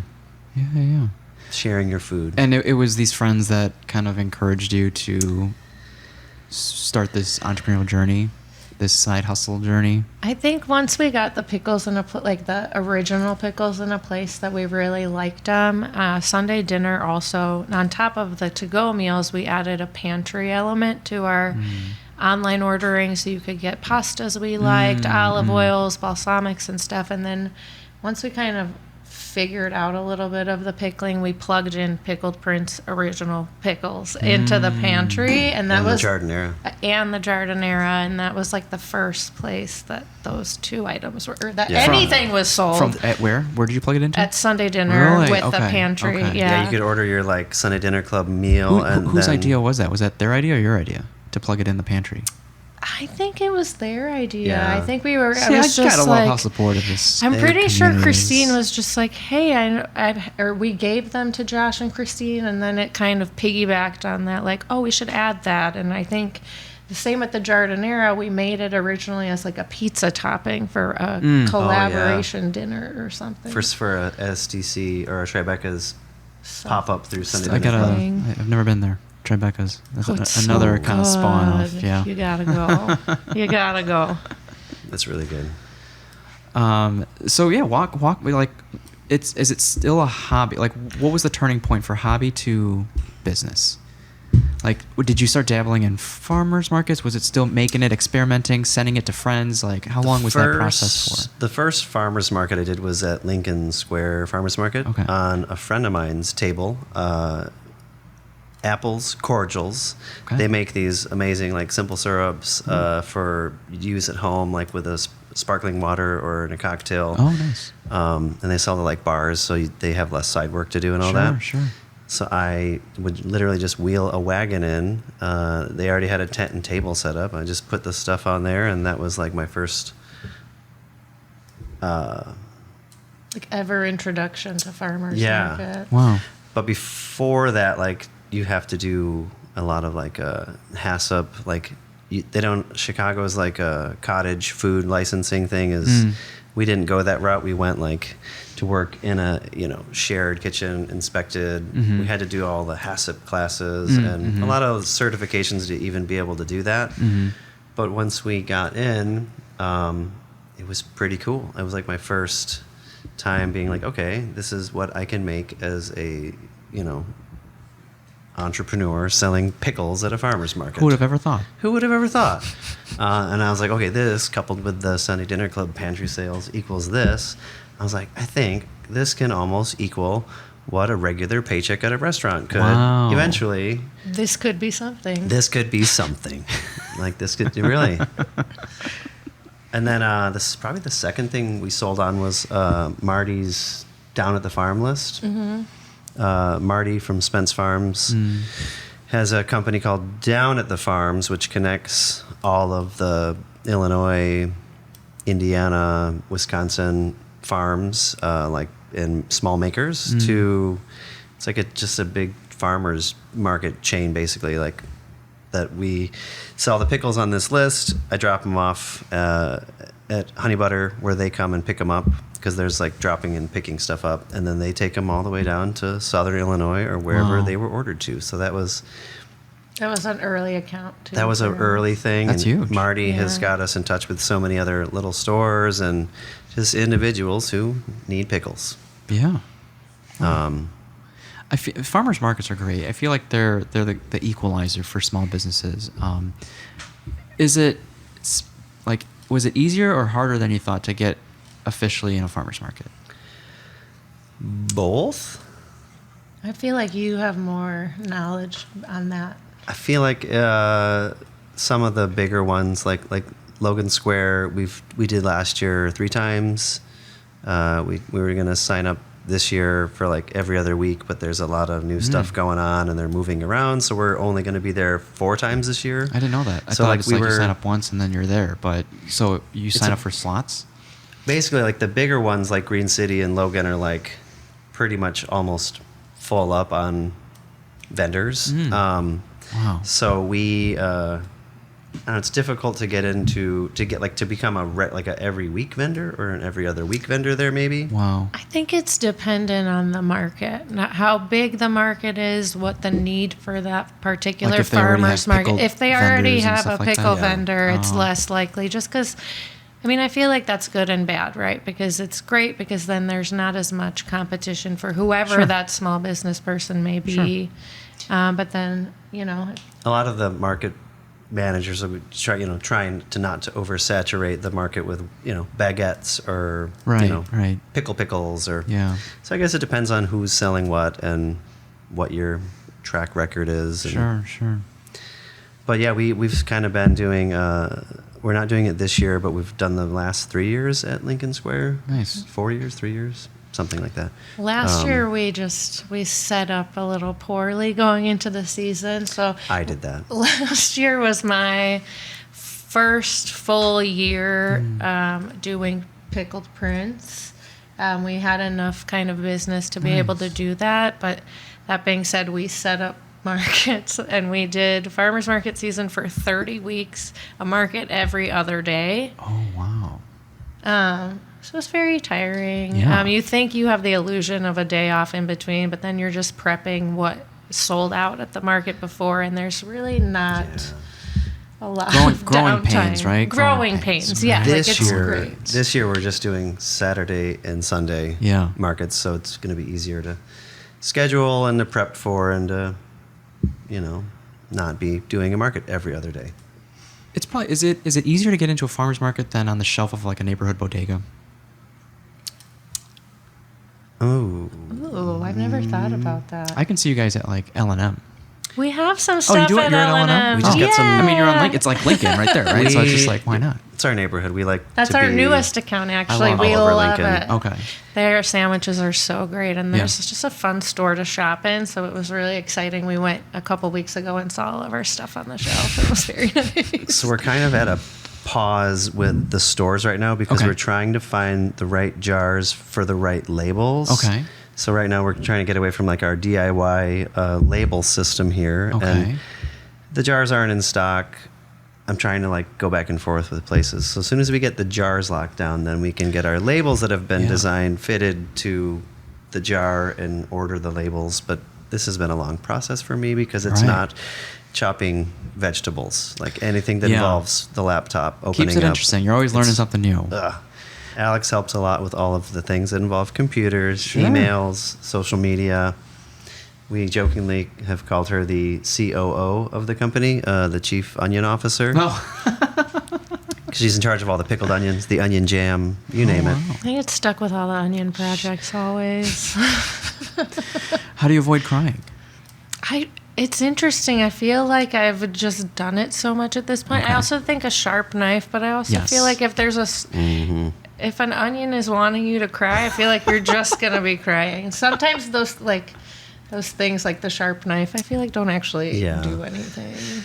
Sharing your food. And it was these friends that kind of encouraged you to start this entrepreneurial journey, this side hustle journey. I think once we got the pickles in the original pickles in a place that we really liked them, Sunday dinner also, on top of the to-go meals, we added a pantry element to our online ordering, so you could get pastas we liked, olive oils, balsamics and stuff. And then once we kind of figured out a little bit of the pickling, we plugged in Pickled Prince original pickles into the pantry, and that was the Jardinera. And the Jardinera, and that was like the first place that those two items were, or that anything was sold. At where? Where did you plug it into? At Sunday dinner Really? with the pantry. Okay. Yeah, you could order your like Sunday dinner club meal. Whose idea was that? Was that their idea or your idea to plug it in the pantry? I think it was their idea. Yeah. I think we were. See, I gotta love how supportive this. I'm pretty sure community Christine is. was just like, "Hey, or we gave them to Josh and Christine, and then it kind of piggybacked on that. Like, oh, we should add that." And I think the same with the Jardinera. We made it originally as like a pizza topping for a collaboration dinner or something. For a SDC or a TriBecca's pop up through Sunday I dinner. I've never been there. TriBecca's. That's Oh, another so kind of spawn off. good. Yeah. You gotta go. You gotta go. That's really good. So yeah, walk. Like, is it still a hobby? Like, what was the turning point for hobby to business? Like, did you start dabbling in farmers markets? Was it still making it, experimenting, sending it to friends? Like, how long was that process for? The first farmers market I did was at Lincoln Square Farmers Market on a friend of mine's table. Apples cordials. Okay. They make these amazing like simple syrups for use at home, like with a sparkling water or in a cocktail. Oh, nice. And they sell to like bars, so they have less side work to do and all that. Sure. So I would literally just wheel a wagon in. They already had a tent and table set up. I just put the stuff on there, and that was like my first Like ever introduction to farmers market. Wow. But before that, like, you have to do a lot of like HACCP, like they don't. Chicago's like a cottage food licensing thing. Is we didn't go that route. We went like to work in a shared kitchen, inspected. We had to do all the HACCP classes and a lot of certifications to even be able to do that. But once we got in, it was pretty cool. It was like my first time being like, okay, this is what I can make as a entrepreneur selling pickles at a farmer's market. Who would have ever thought? Who would have ever thought? And I was like, okay, this coupled with the Sunday Dinner Club pantry sales equals this. I was like, I think this can almost equal what a regular paycheck at a restaurant could. Wow. Eventually. This could be something. This could be something. Like this could really. And then this is probably the second thing we sold on was Marty's Down at the Farm list. Marty from Spence Farms has a company called Down at the Farms, which connects all of the Illinois, Indiana, Wisconsin farms, like in small makers to, it's like just a big farmers market chain, basically, like that we sell the pickles on this list. I drop them off at Honey Butter where they come and pick them up, because there's like dropping and picking stuff up, and then they take them all the way down to Southern Illinois or wherever they were ordered to. So that was an early account too. That was an early thing. That's and huge. Marty has got us in touch with so many other little stores and just individuals who need pickles. Yeah. I feel farmers markets are great. I feel like they're the equalizer for small businesses. Was it easier or harder than you thought to get officially in a farmers market? Both. I feel like you have more knowledge on that. I feel like some of the bigger ones, like Logan Square, we did last year 3 times. We were going to sign up this year for like every other week, but there's a lot of new stuff going on and they're moving around, so we're only going to be there 4 times this year. I didn't know that. I thought you sign up once and then you're there, but so you sign up for slots? Basically, like the bigger ones like Green City and Logan are like pretty much almost full up on vendors. Wow. So we I don't know, it's difficult to get into to become a every week vendor or an every other week vendor there maybe. Wow. I think it's dependent on the market, not how big the market is, what the need for that particular if they already farmer's have market. pickled If they already vendors and have a stuff like pickle that. vendor, it's Oh. less likely, just because, I mean, I feel like that's good and bad, right? Because it's great because then there's not as much competition for whoever Sure. that small business person may be. But then, A lot of the market managers are trying to not to oversaturate the market with baguettes or Right. pickles or So I guess it depends on who's selling what and what your track record is. Sure. But yeah, we've kind of been doing. We're not doing it this year, but we've done the last 3 years at Lincoln Square. Nice. 4 years, 3 years, something like that. last year we set up a little poorly going into the season. So I did that. last year was my first full year doing Pickled Prince. We had enough kind of business to be able to do that. But that being said, we set up markets and we did farmers market season for 30 weeks, a market every other day. Oh, wow. So it's very tiring. Yeah. You think you have the illusion of a day off in between, but then you're just prepping what sold out at the market before, and there's really not a lot of growing downtime. pains, right? Growing pains, yeah. This it's year, great. this year we're just doing Saturday and Sunday markets, so it's going to be easier to schedule and to prep for and to, not be doing a market every other day. It's probably is it easier to get into a farmer's market than on the shelf of like a neighborhood bodega? Oh. Ooh, I've never thought about that. I can see you guys at like L&M. We have some Oh, stuff you do it? at You're at L&M. L&M? We just got some- I mean, you're on Lincoln. It's like Lincoln right there, right? So it's just like, why not? It's our neighborhood. We like That's to our be newest account, actually. love We all over love Lincoln. it. Okay. Their sandwiches are so great, and there's Yeah. just a fun store to shop in, so it was really exciting. We went a couple weeks ago and saw all of our stuff on the shelf. It was very nice. So we're kind of at a pause with the stores right now because Okay. we're trying to find the right jars for the right labels. Okay. So right now we're trying to get away from like our DIY label system here. Okay. And the jars aren't in stock. I'm trying to like go back and forth with places. So as soon as we get the jars locked down, then we can get our labels that have been designed fitted to the jar and order the labels. But this has been a long process for me because it's not chopping vegetables, like anything that involves the laptop opening Keeps it up. Interesting. You're always learning something new. Alex helps a lot with all of the things that involve computers, emails, social media. We jokingly have called her the COO of the company, the Chief Onion Officer. She's in charge of all the pickled onions, the onion jam, you name it. I get stuck with all the onion projects always. How do you avoid crying? It's interesting. I feel like I've just done it so much at this point. I also think a sharp knife, but I also feel like if there's if an onion is wanting you to cry, I feel like you're just gonna be crying. Sometimes those things like the sharp knife, I feel like don't actually do anything.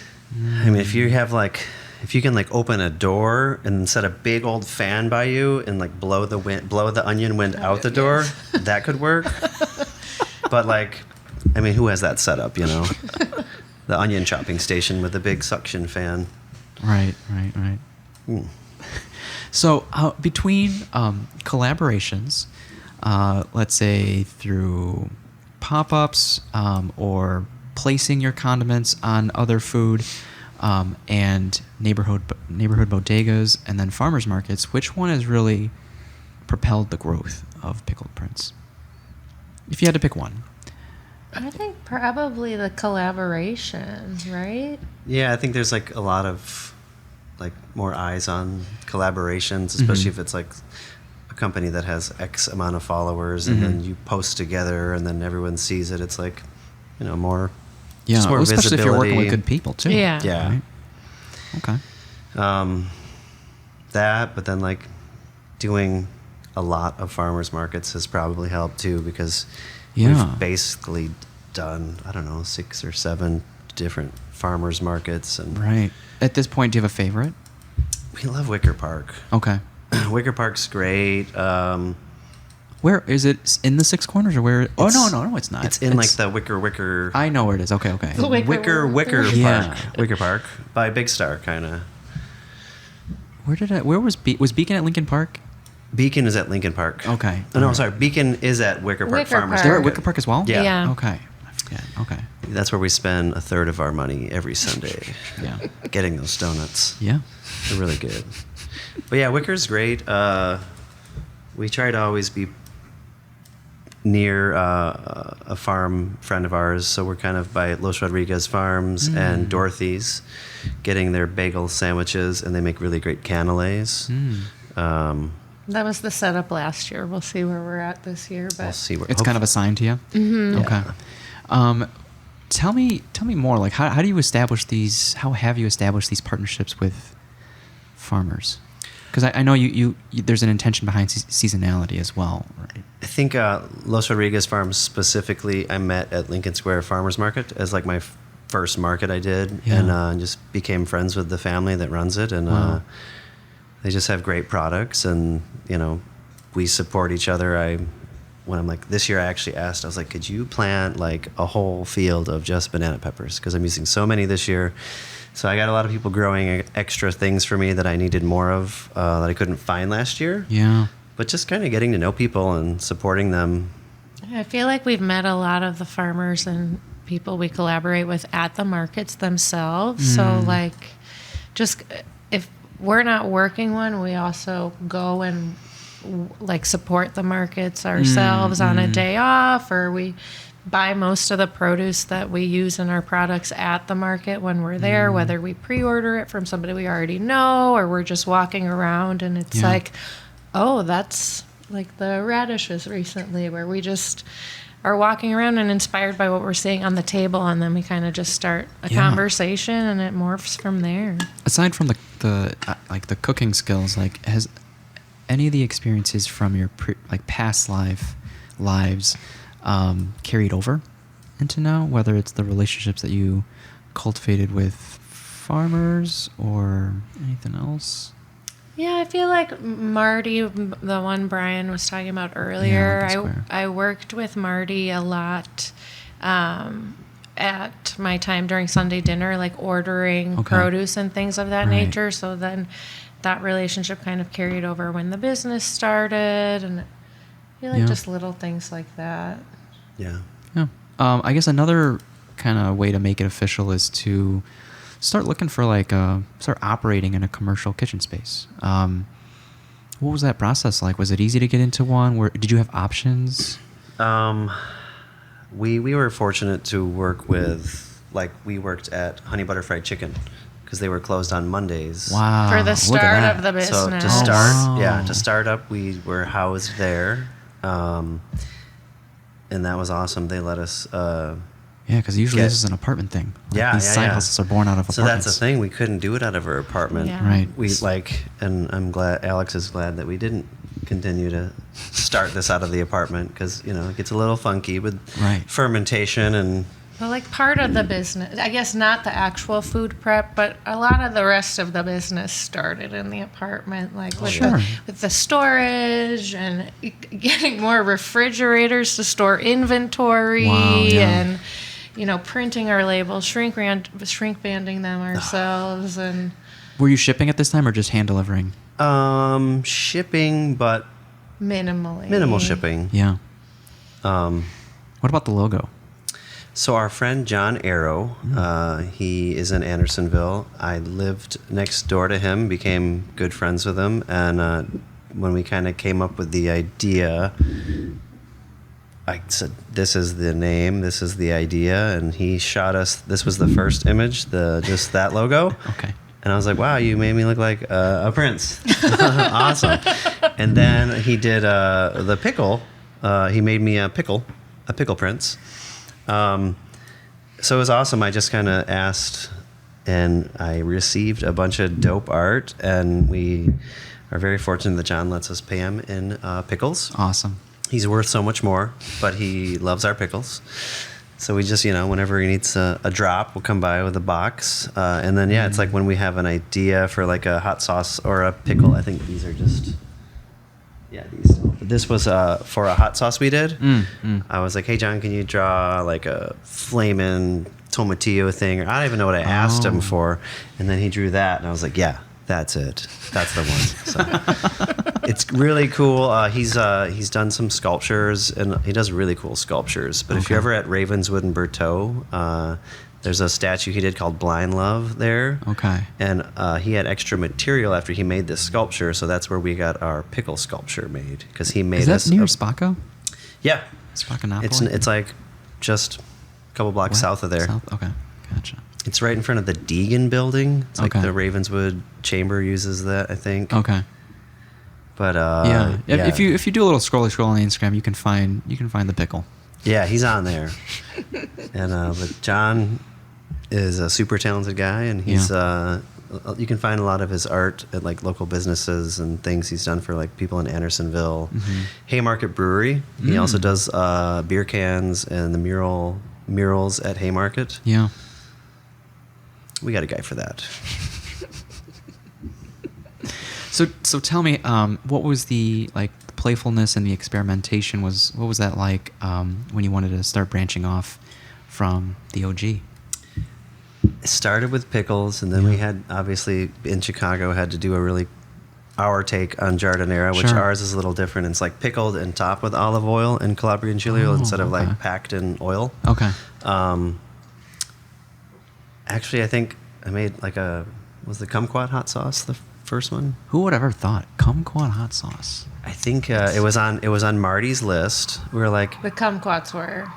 I mean, if you can like open a door and set a big old fan by you and like blow the onion wind out the door, that could work. But like, I mean, who has that set up, you know? The onion chopping station with the big suction fan. Right. So between collaborations, let's say through pop-ups or placing your condiments on other food, and neighborhood bodegas, and then farmers markets, which one has really propelled the growth of Pickled Prince? If you had to pick one. I think probably the collaborations, right? Yeah, I think there's like a lot of like more eyes on collaborations, especially if it's like a company that has X amount of followers and then you post together and then everyone sees it. It's like, you know, more just more especially visibility. if you're working with good people too. Yeah. Right? Okay. That, but then like doing a lot of farmers markets has probably helped too, because we've basically done, I don't know, 6 or 7 different farmers markets. And right. At this point, do you have a favorite? We love Wicker Park. Okay. Wicker Park's great. Where is it? In the Six Corners, or where? No, it's not. It's in like the Wicker. I know where it is. Okay. The Wicker Park. Yeah. Wicker Park by Big Star, kind of. Where was Beacon at Lincoln Park? Beacon is at Lincoln Park. Okay. Oh, no, sorry. Beacon is at Wicker Park Farmers They're Market. at Wicker Park as well? Yeah. Okay. I forget. Okay. That's where we spend a third of our money every Sunday. Yeah. Getting those donuts. Yeah. They're really good. But yeah, Wicker's great. We try to always be near a farm friend of ours, so we're kind of by Los Rodriguez Farms and Dorothy's, getting their bagel sandwiches, and they make really great canelés. That was the setup last year. We'll see where we're at this year, but We'll see where It's kind of assigned to you? Mm-hmm. Okay. Tell me more. Like, how do you establish these? How have you established these partnerships with farmers? Because I know you there's an intention behind seasonality as well, right? I think Los Rodriguez Farms specifically, I met at Lincoln Square Farmers Market as like my first market I did, and just became friends with the family that runs it, and they just have great products, and you know, we support each other. When I'm like, this year I actually asked, I was like, could you plant like a whole field of just banana peppers? Because I'm using so many this year. So I got a lot of people growing extra things for me that I needed more of that I couldn't find last year. Yeah. But just kind of getting to know people and supporting them. I feel like we've met a lot of the farmers and people we collaborate with at the markets themselves. So like, just if we're not working one, we also go and like support the markets ourselves on a day off, or we buy most of the produce that we use in our products at the market when we're there, whether we pre-order it from somebody we already know or we're just walking around and it's like, oh, that's like the radishes recently, where we just are walking around and inspired by what we're seeing on the table, and then we kind of just start a conversation and it morphs from there. Aside from the cooking skills, like, has any of the experiences from your past lives carried over into now, whether it's the relationships that you cultivated with farmers or anything else? Yeah, I feel like Marty, the one Brian was talking about earlier, I worked with Marty a lot at my time during Sunday dinner, like ordering Okay. produce and things of that Right. nature. So then that relationship kind of carried over when the business started, and I feel like Yeah. just little things like that. Yeah. Yeah. I guess another kind of way to make it official is to start looking for start operating in a commercial kitchen space. What was that process like? Was it easy to get into one? Did you have options? We were fortunate to work with, we worked at Honey Butter Fried Chicken because they were closed on Mondays. Wow. For the look at start that. of the business. So to Oh, start, wow. to start up, we were housed there, and that was awesome. They let us. Yeah, because usually Get- this is an apartment thing. Yeah, These yeah, side yeah. hustles are born out of So apartments. that's the thing. We couldn't do it out of our apartment. Yeah. Right. And I'm glad Alex is glad that we didn't continue to start this out of the apartment because it gets a little funky with Right. fermentation and. Well, like part of the business, I guess not the actual food prep, but a lot of the rest of the business started in the apartment, like with, Sure. with the storage and getting more refrigerators to store inventory Wow, yeah. and, printing our labels, shrink banding them ourselves. And Were you shipping at this time or just hand delivering? Shipping, but minimally. minimal shipping. Yeah. Um, What about the logo? So our friend John Arrow, he is in Andersonville. I lived next door to him, became good friends with him, and when we kind of came up with the idea, I said, "This is the name, this is the idea," and he shot us. This was the first image, just that logo. Okay. And I was like, "Wow, you made me look like a prince." Awesome. And then he did the pickle. He made me a pickle prince. So it was awesome. I just kind of asked, and I received a bunch of dope art, and we are very fortunate that John lets us pay him in pickles. Awesome. He's worth so much more, but he loves our pickles. So we just, whenever he needs a drop, we'll come by with a box. And then, it's like when we have an idea for like a hot sauce or a pickle, I think these are just... Yeah, these. This was for a hot sauce we did. I was like, "Hey, John, can you draw like a flamin' tomatillo thing?" Or I don't even know what I asked him for. And then he drew that, and I was like, "Yeah, that's it. That's the one." So it's really cool. He's done some sculptures, and he does really cool sculptures. But if you're ever at Ravenswood and Berteau, there's a statue he did called Blind Love there. Okay. And he had extra material after he made this sculpture, so that's where we got our pickle sculpture made. Because he made Is that us near Spacco? Yeah. Spaccanapoli? It's like just a couple blocks south of there. South? Okay. Gotcha. It's right in front of the Deegan building. It's like Okay. the Ravenswood Chamber uses that, I think. Okay. But Yeah. If you do a little scrolling on Instagram, you can find the pickle. Yeah, he's on there. And but John is a super talented guy, and he's you can find a lot of his art at like local businesses and things he's done for like people in Andersonville. Haymarket Brewery. He also does beer cans and the murals at Haymarket. Yeah. We got a guy for that. So tell me, what was the playfulness and the experimentation what was that like when you wanted to start branching off from the OG? It started with pickles, and then we had, obviously, in Chicago, had to do our take on Jardinera, which Sure. ours is a little different. It's like pickled and topped with olive oil and Calabrian chili oil instead of okay. packed in oil. Okay. Actually, I think I made was the kumquat hot sauce the first one? Who would ever thought kumquat hot sauce? I think it was on Marty's list. We were like, The kumquats were.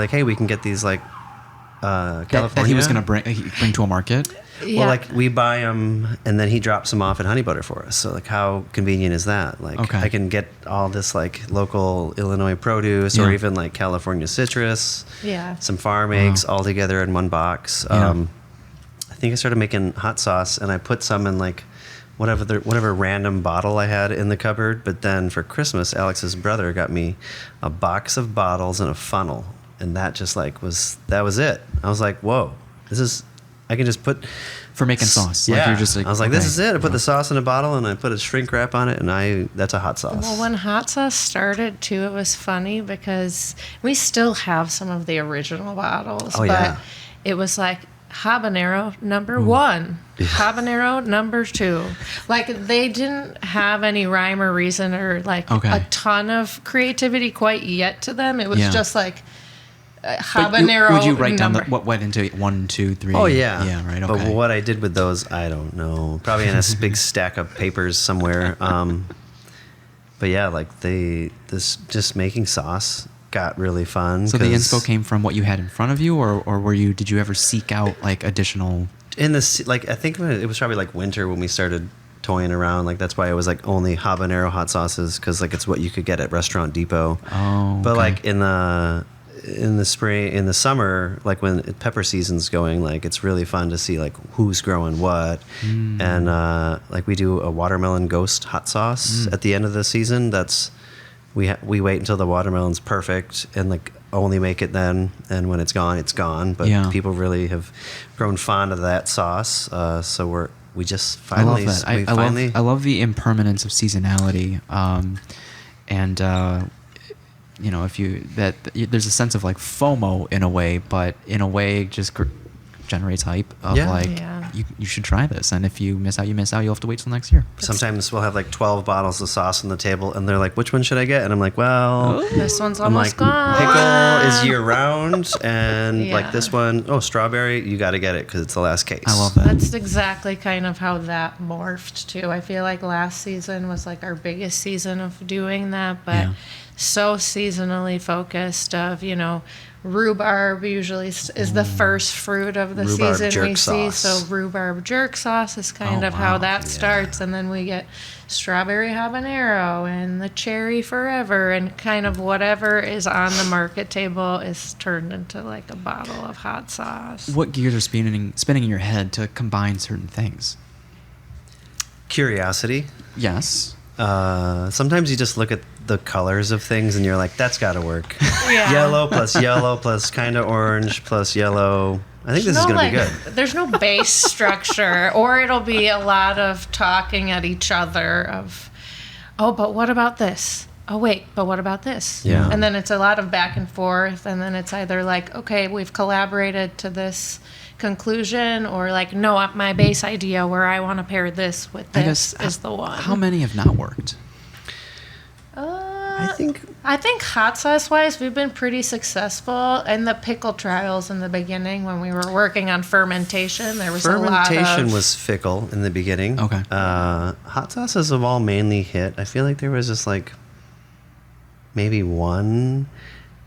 hey, we can get these California. That he was going to bring to a market? Yeah. Well, we buy them, and then he drops them off at Honey Butter for us. So, how convenient is that? Okay. I can get all this local Illinois produce, or even California citrus, Yeah. some farm eggs, all together in one box. Yeah. I think I started making hot sauce, and I put some in whatever random bottle I had in the cupboard. But then for Christmas, Alex's brother got me a box of bottles and a funnel, and that just was it. I was like, whoa, I can just put for making sauce. Yeah, Like you're just like, I was like, this is it. I put the sauce in a bottle and I put a shrink wrap on it, and that's a hot sauce. Well, when hot sauce started too, it was funny because we still have some of the original bottles, but it was like habanero number 1, habanero number 2. Like they didn't have any rhyme or reason or like a ton of creativity quite yet to them. It was just like habanero. Would you write number. down what went into it? 1, 2, 3? Oh yeah, yeah, right. Okay. But what I did with those, I don't know. Probably in a big stack of papers somewhere. But yeah, like just making sauce got really fun. So the inspo came from what you had in front of you, or did you ever seek out like additional? In this, like I think it was probably like winter when we started toying around. Like that's why it was like only habanero hot sauces, because like it's what you could get at Restaurant Depot. Oh. But like in the spring, in the summer, like when pepper season's going, like it's really fun to see like who's growing what. And like we do a watermelon ghost hot sauce at the end of the season. That's we wait until the watermelon's perfect and like only make it then, and when it's gone. But people really have grown fond of that sauce. So we just finally. I love that. I love the impermanence of seasonality. You know, there's a sense of like FOMO in a way, but in a way just generates hype of you should try this, and if you miss out, you miss out. You'll have to wait till next year. Sometimes we'll have like 12 bottles of sauce on the table, and they're like, "Which one should I get?" And I'm like, "Well, this one's almost gone. Pickle is year round, and like this one, strawberry, you got to get it because it's the last case." I love that. That's exactly kind of how that morphed too. I feel like last season was like our biggest season of doing that, but so seasonally focused. Of rhubarb usually is the first fruit of the Rhubarb season jerk we see. sauce. So rhubarb jerk sauce is kind of how that starts. And then we get strawberry habanero and the cherry forever, and kind of whatever is on the market table is turned into like a bottle of hot sauce. What gears are spinning in your head to combine certain things? Curiosity. Yes. Sometimes you just look at the colors of things and you're like, that's got to work. Yeah. Yellow plus kind of orange plus yellow. I think this is going to be good. There's no base structure, or it'll be a lot of talking at each other of, but what about this? Oh, wait, but what about this? Yeah. And then it's a lot of back and forth, and then it's either like, okay, we've collaborated to this conclusion, or like, no, my base idea where I want to pair this with this is the one. How many have not worked? I think hot sauce wise, we've been pretty successful. In the pickle trials in the beginning, when we were working on fermentation, there was fermentation was fickle in the beginning. Okay. Hot sauces have all mainly hit. I feel like there was just like maybe one.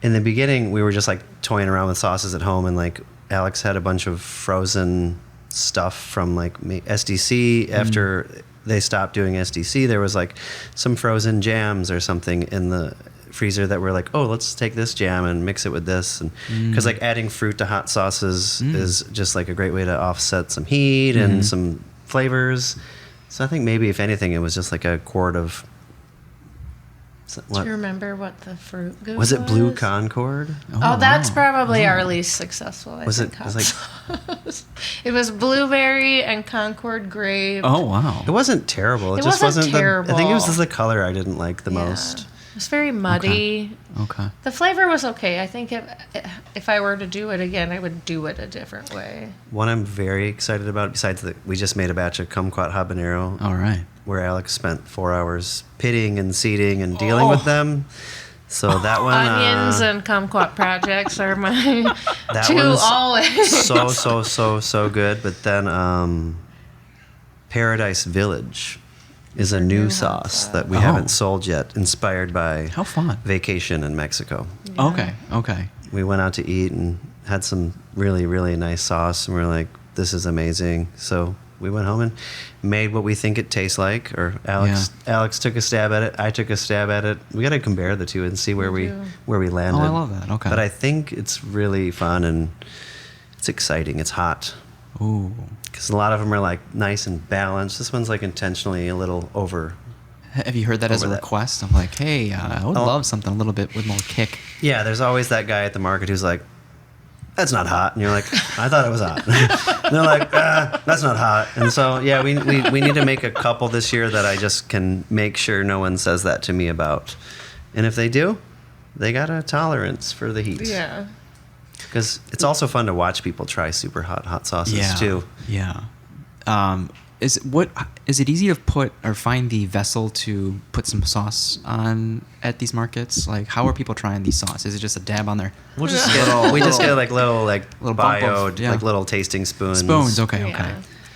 In the beginning, we were just like toying around with sauces at home, and like Alex had a bunch of frozen stuff from like SDC. After they stopped doing SDC, there was like some frozen jams or something in the freezer that were like, let's take this jam and mix it with this. And because like adding fruit to hot sauces is just like a great way to offset some heat and some flavors. So I think maybe if anything, it was just like a quart of. Do you remember what the fruit goose was? It Blue Concord? That's probably our least successful. I think it was like it was blueberry and Concord grape. Oh wow! It wasn't terrible. It just wasn't terrible. I think it was just the color I didn't like the most. It was very muddy. Okay. The flavor was okay. I think if I were to do it again, I would do it a different way. One I'm very excited about, besides that, we just made a batch of kumquat habanero. All right. Where Alex spent 4 hours pitting and seeding and dealing with them. So that one... Onions and kumquat projects are my two always. So good. But then Paradise Village is a new sauce that we haven't sold yet, inspired by how fun vacation in Mexico. Yeah. Okay. We went out to eat and had some really, really nice sauce, and we're like, this is amazing. So we went home and made what we think it tastes like. Or Alex took a stab at it. I took a stab at it. We got to compare the two and see where we landed. Oh, I love that. Okay. But I think it's really fun and it's exciting. It's hot. Ooh. Because a lot of them are like nice and balanced. This one's like intentionally a little over. Have you heard that as a request? I'm like, hey, I would love something a little bit with more kick. Yeah, there's always that guy at the market who's like, that's not hot. And you're like, I thought it was hot. And they're like, that's not hot. And so, yeah, we need to make a couple this year that I just can make sure no one says that to me about. And if they do, they got a tolerance for the heat. Yeah. Because it's also fun to watch people try super hot sauces too. Yeah. Is it easy to put or find the vessel to put some sauce on at these markets? Like, how are people trying these sauces? Is it just a dab on there? We'll just get little bio, like little tasting spoons. Spoons, okay.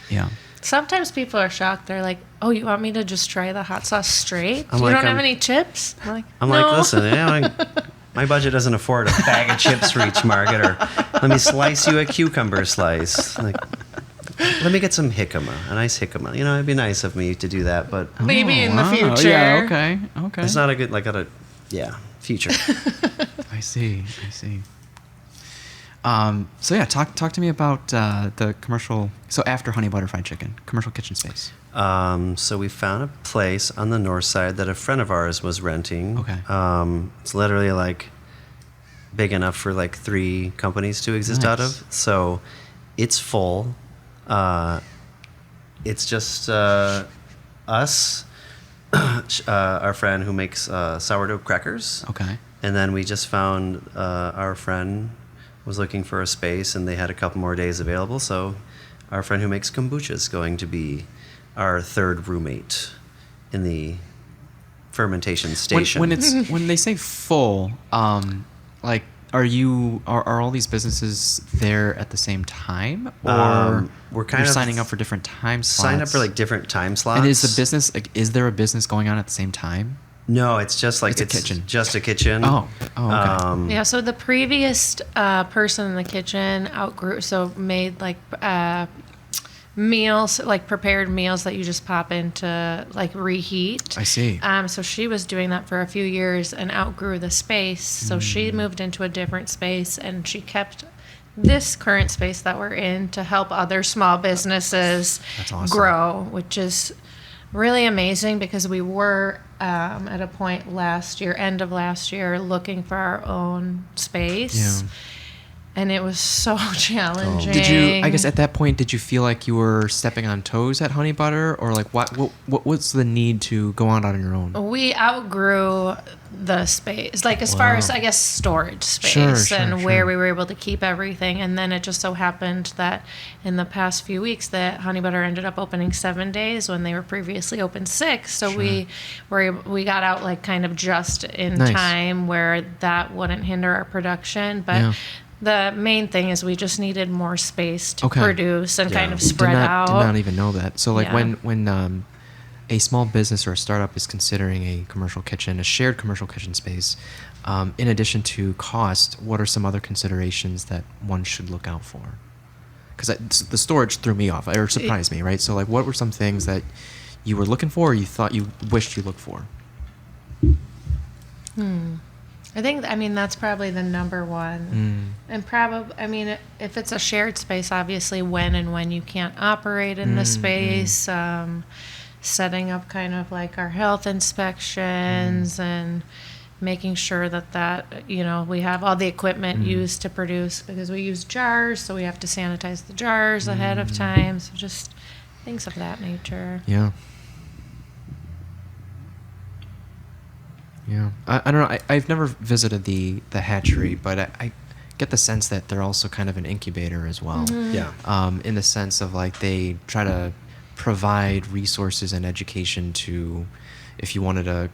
Yeah. Sometimes people are shocked. They're like, "Oh, you want me to just try the hot sauce straight? I'm You like, don't have any chips?" I'm no. like, listen, my budget doesn't afford a bag of chips for each market, or let me slice you a cucumber slice. Like, let me get some jicama, a nice jicama. It'd be nice of me to do that, but maybe in the future. Yeah, okay. It's not a good future. I see. So yeah, talk to me about the commercial. So after Honey Butter Fried Chicken, commercial kitchen space. So we found a place on the north side that a friend of ours was renting. Okay. It's literally like big enough for like 3 companies to exist out of. So it's full. It's just us, our friend who makes sourdough crackers. Okay. And then we just found our friend was looking for a space, and they had a couple more days available. So our friend who makes kombucha is going to be our 3rd roommate in the fermentation station. When they say full, like are all these businesses there at the same time, or we're kind you're of signing up for different time slots? Sign up for like different time slots. And is there a business going on at the same time? No, it's just like it's a kitchen. Just a kitchen. Oh, okay. Yeah, so the previous person in the kitchen made like meals, like prepared meals that you just pop into like reheat. I see. So she was doing that for a few years and outgrew the space. So she moved into a different space, and she kept this current space that we're in to help other small businesses That's awesome. grow, which is really amazing, because we were at a point end of last year, looking for our own space. Yeah. And it was so challenging. I guess at that point, did you feel like you were stepping on toes at Honey Butter, or like what's the need to go on your own? We outgrew the space, like as far as I guess storage space where we were able to keep everything. And then it just so happened that in the past few weeks that Honey Butter ended up opening 7 days when they were previously open 6. So we got out like kind of just in time where that wouldn't hinder our production, but. The main thing is we just needed more space to produce and kind of spread out. Did not even know that. So like when a small business or a startup is considering a commercial kitchen, a shared commercial kitchen space, in addition to cost, what are some other considerations that one should look out for? Because the storage threw me off or surprised me, right? So like what were some things that you were looking for or you thought you wished you looked for? I think, that's probably the number one. And probably, if it's a shared space, obviously when you can't operate in the space, setting up kind of like our health inspections and making sure that we have all the equipment used to produce, because we use jars, so we have to sanitize the jars ahead of time. So just things of that nature. Yeah. Yeah, I don't know. I've never visited the hatchery, but I get the sense that they're also kind of an incubator as well. Yeah. In the sense of like they try to provide resources and education to, if you wanted to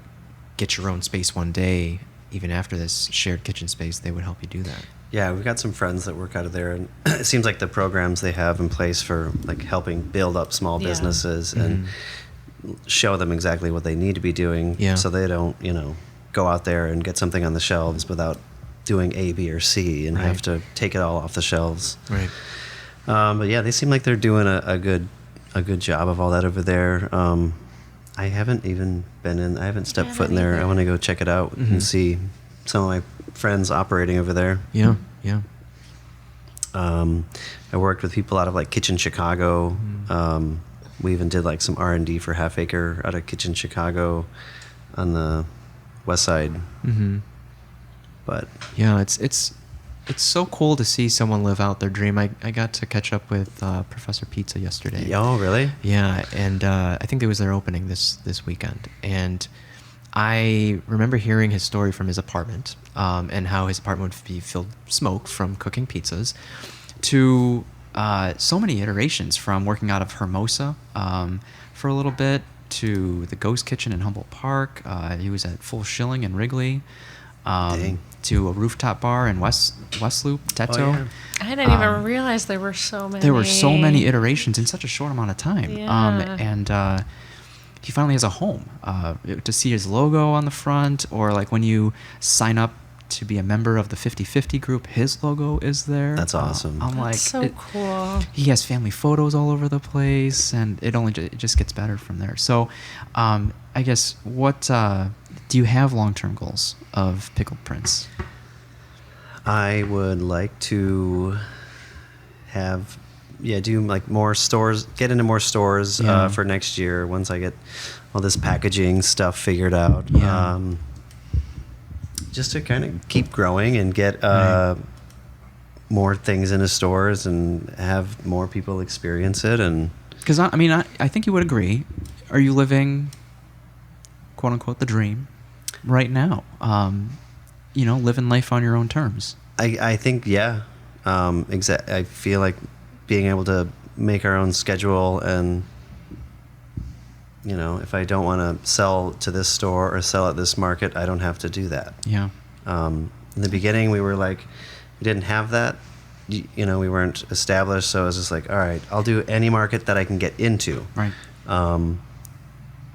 get your own space one day, even after this shared kitchen space, they would help you do that. Yeah, we've got some friends that work out of there, and it seems like the programs they have in place for like helping build up small businesses and show them exactly what they need to be doing, so they don't, go out there and get something on the shelves without doing A, B, or C and have to take it all off the shelves. Right. But yeah, they seem like they're doing a good job of all that over there. I haven't even been in. I haven't stepped foot in there. I want to go check it out and see some of my friends operating over there. Yeah, yeah. I worked with people out of like Kitchen Chicago. We even did like some R&D for Half Acre out of Kitchen Chicago on the west side. Mm-hmm. But yeah, it's it's so cool to see someone live out their dream. I got to catch up with Professor Pizza yesterday. Oh, really? Yeah, and I think it was their opening this weekend. And I remember hearing his story from his apartment and how his apartment would be filled with smoke from cooking pizzas to so many iterations, from working out of Hermosa for a little bit to the Ghost Kitchen in Humboldt Park. He was at Full Shilling in Wrigley. To a rooftop bar in West Loop, Teto. Oh, yeah. I didn't even realize there were so many. There were so many iterations in such a short amount of time. Yeah. And he finally has a home. To see his logo on the front, or like when you sign up to be a member of the 50/50 group, his logo is there. That's awesome. That's so cool. He has family photos all over the place, and it just gets better from there. So, I guess what do you have long-term goals of Pickled Prince? I would like to do like more stores, get into more stores for next year once I get all this packaging stuff figured out. Yeah. Just to kind of keep growing and get more things into stores and have more people experience it. And because I think you would agree. Are you living, quote unquote, the dream right now? Living life on your own terms. I think, yeah. I feel like being able to make our own schedule, and if I don't want to sell to this store or sell at this market, I don't have to do that. Yeah. In the beginning, we were like, we didn't have that. We weren't established, so I was just like, all right, I'll do any market that I can get into. Right.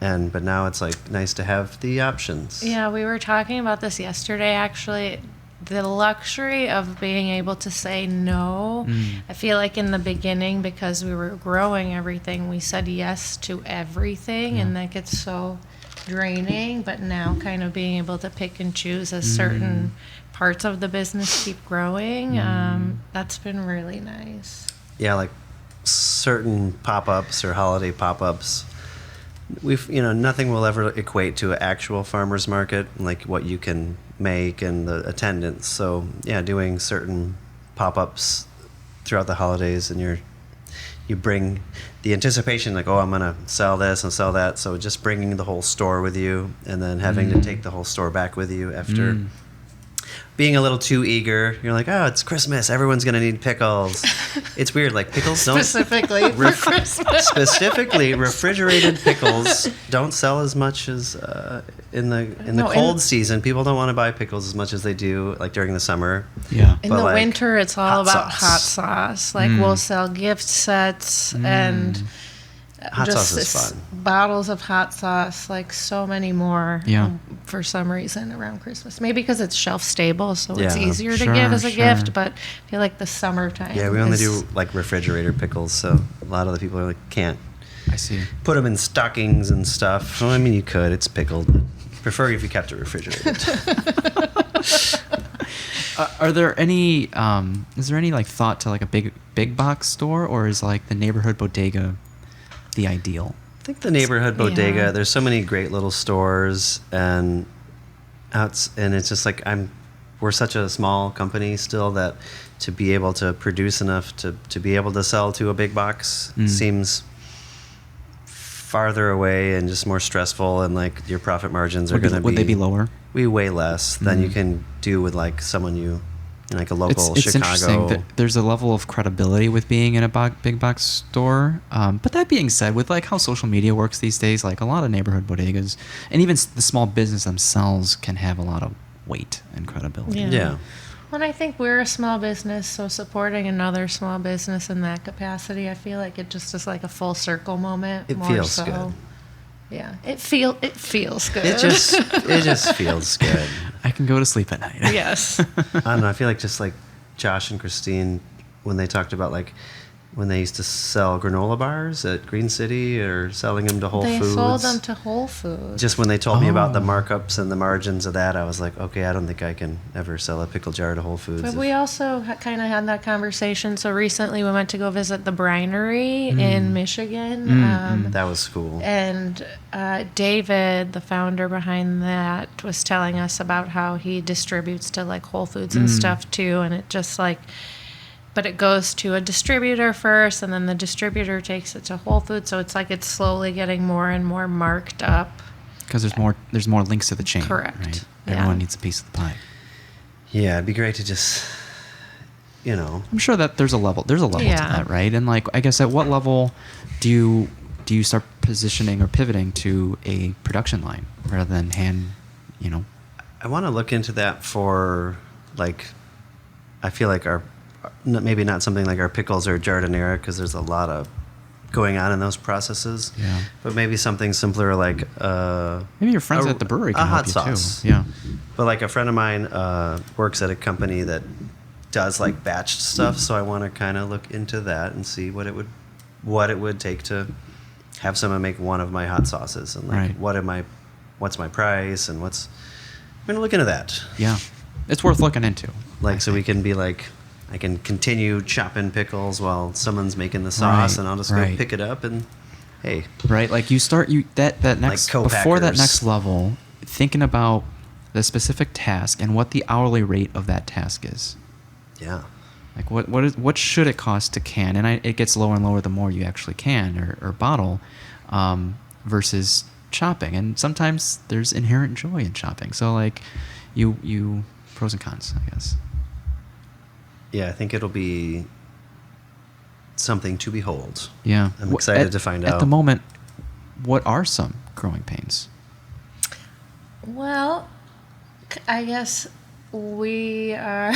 But now it's like nice to have the options. Yeah, we were talking about this yesterday, actually. The luxury of being able to say no. I feel like in the beginning, because we were growing everything, we said yes to everything, and that gets so draining. But now kind of being able to pick and choose as certain parts of the business keep growing, that's been really nice. Yeah, like certain pop-ups or holiday pop-ups, nothing will ever equate to an actual farmer's market, like what you can make and the attendance. So yeah, doing certain pop-ups throughout the holidays, and you bring the anticipation, like, oh, I'm gonna sell this and sell that. So just bringing the whole store with you, and then having to take the whole store back with you after being a little too eager. You're like, oh, it's Christmas, everyone's gonna need pickles. It's weird, like pickles don't Specifically for Christmas. Specifically, refrigerated pickles don't sell as much as in the cold season. People don't want to buy pickles as much as they do like during the summer. Yeah. In the like, winter, it's all about sauce. hot sauce. Like we'll sell gift sets and Hot just sauce is fun. bottles of hot sauce, like so many more. Yeah. For some reason around Christmas, maybe because it's shelf stable, so it's Yeah. easier to Sure, give as a sure. gift. But I feel like the summertime. Yeah, we only is- do like refrigerator pickles, so a lot of the people are like, can't I see. put them in stockings and stuff. Well, I mean, you could. It's pickled. Prefer if you kept it refrigerated. Are there any? Is there any like thought to like a big box store, or is like the neighborhood bodega the ideal? I think the neighborhood bodega. Yeah. There's so many great little stores, and it's just like we're such a small company still that to be able to produce enough to be able to sell to a big box seems farther away and just more stressful, and like your profit margins are going to be. Would they be lower? Way less than you can do with like someone like a local It's interesting Chicago. that there's a level of credibility with being in a big box store. But that being said, with like how social media works these days, like a lot of neighborhood bodegas and even the small business themselves can have a lot of weight and credibility. Yeah. Well, I think we're a small business, so supporting another small business in that capacity, I feel like it just is like a full circle moment. It more feels so. good. Yeah, it feels good. It just feels good. I can go to sleep at night. Yes. I don't know. I feel like just like Josh and Christine, when they talked about like when they used to sell granola bars at Green City or selling them to Whole Foods. They sold them to Whole Foods. Just when they told me about the markups and the margins of that, I was like, okay, I don't think I can ever sell a pickle jar to Whole Foods. But we also kind of had that conversation. So recently we went to go visit the brinery in Michigan. That was cool. And David, the founder behind that, was telling us about how he distributes to like Whole Foods and stuff too. And it just like... But it goes to a distributor first, and then the distributor takes it to Whole Foods. So it's like it's slowly getting more and more marked up. Because there's more links to the chain. Correct. Right? Yeah. Everyone needs a piece of the pie. Yeah, it'd be great to just, I'm sure that there's a level to Yeah. that, right? And like, I guess at what level do you start positioning or pivoting to a production line rather than hand, I want to look into that for, like, I feel like maybe not something like our pickles or jardinera, because there's a lot of going on in those processes. Yeah. But maybe something simpler like maybe your friends at the brewery can a help hot you sauce. too. Yeah. But like a friend of mine works at a company that does like batched stuff, so I want to kind of look into that and see what it would take to have someone make one of my hot sauces, and like what's my price, and I'm gonna look into that. Yeah. It's worth looking into. Like, so we can be like, I can continue chopping pickles while someone's making the sauce, and I'll just go pick it up and, hey. Right, like you start that next like before that co-packers. next level, thinking about the specific task and what the hourly rate of that task is. Yeah. Like what should it cost to can? And it gets lower and lower the more you actually can or bottle, versus chopping. And sometimes there's inherent joy in chopping. So like, you pros and cons, I guess. Yeah, I think it'll be something to behold. Yeah. I'm excited to find out. At the moment, what are some growing pains? Well, I guess we are...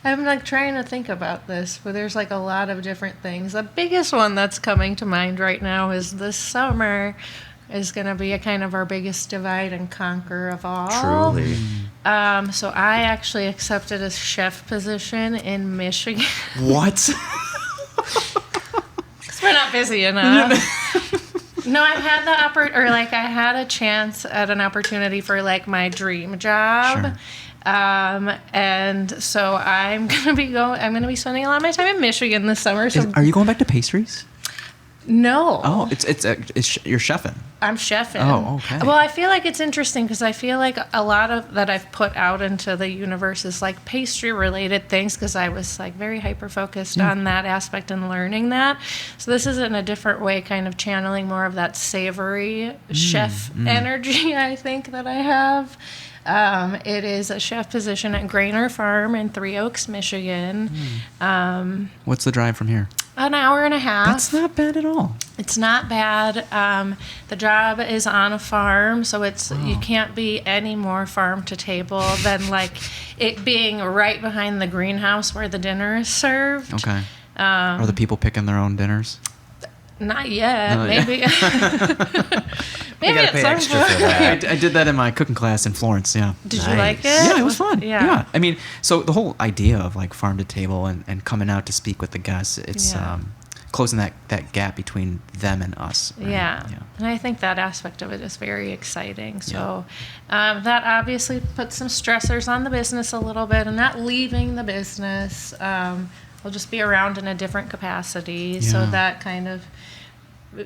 I'm like trying to think about this, but there's like a lot of different things. The biggest one that's coming to mind right now is this summer is going to be a kind of our biggest divide and conquer of all. Truly. So I actually accepted a chef position in Michigan. What? 'Cause we're not busy enough. No, I had I had a chance at an opportunity for like my dream job. Sure. And so I'm gonna be spending a lot of my time in Michigan this summer. So Are you going back to pastries? no. Oh, you're chefing. I'm chefing. Oh, okay. Well, I feel like it's interesting because I feel like a lot of that I've put out into the universe is like pastry related things, because I was like very hyper focused on that aspect and learning that. So this is in a different way, kind of channeling more of that savory chef energy, I think, that I have. It is a chef position at Greene Farm in Three Oaks, Michigan. What's the drive from here? An hour and a half. That's not bad at all. It's not bad. The job is on a farm, so you can't be any more farm to table than like it being right behind the greenhouse where the dinner is served. Okay. Are the people picking their own dinners? Not yet. No, maybe. Maybe gotta at pay some extra point. for that. I did that in my cooking class in Florence. Yeah. Did you Nice. like it? Yeah, it was fun. Yeah. I mean, so the whole idea of like farm to table and coming out to speak with the guests, it's Yeah. closing that gap between them and us. Right? Yeah. And I think that aspect of it is very exciting. So that obviously puts some stressors on the business a little bit, and not leaving the business. We'll just be around in a different capacity. So Yeah. that kind of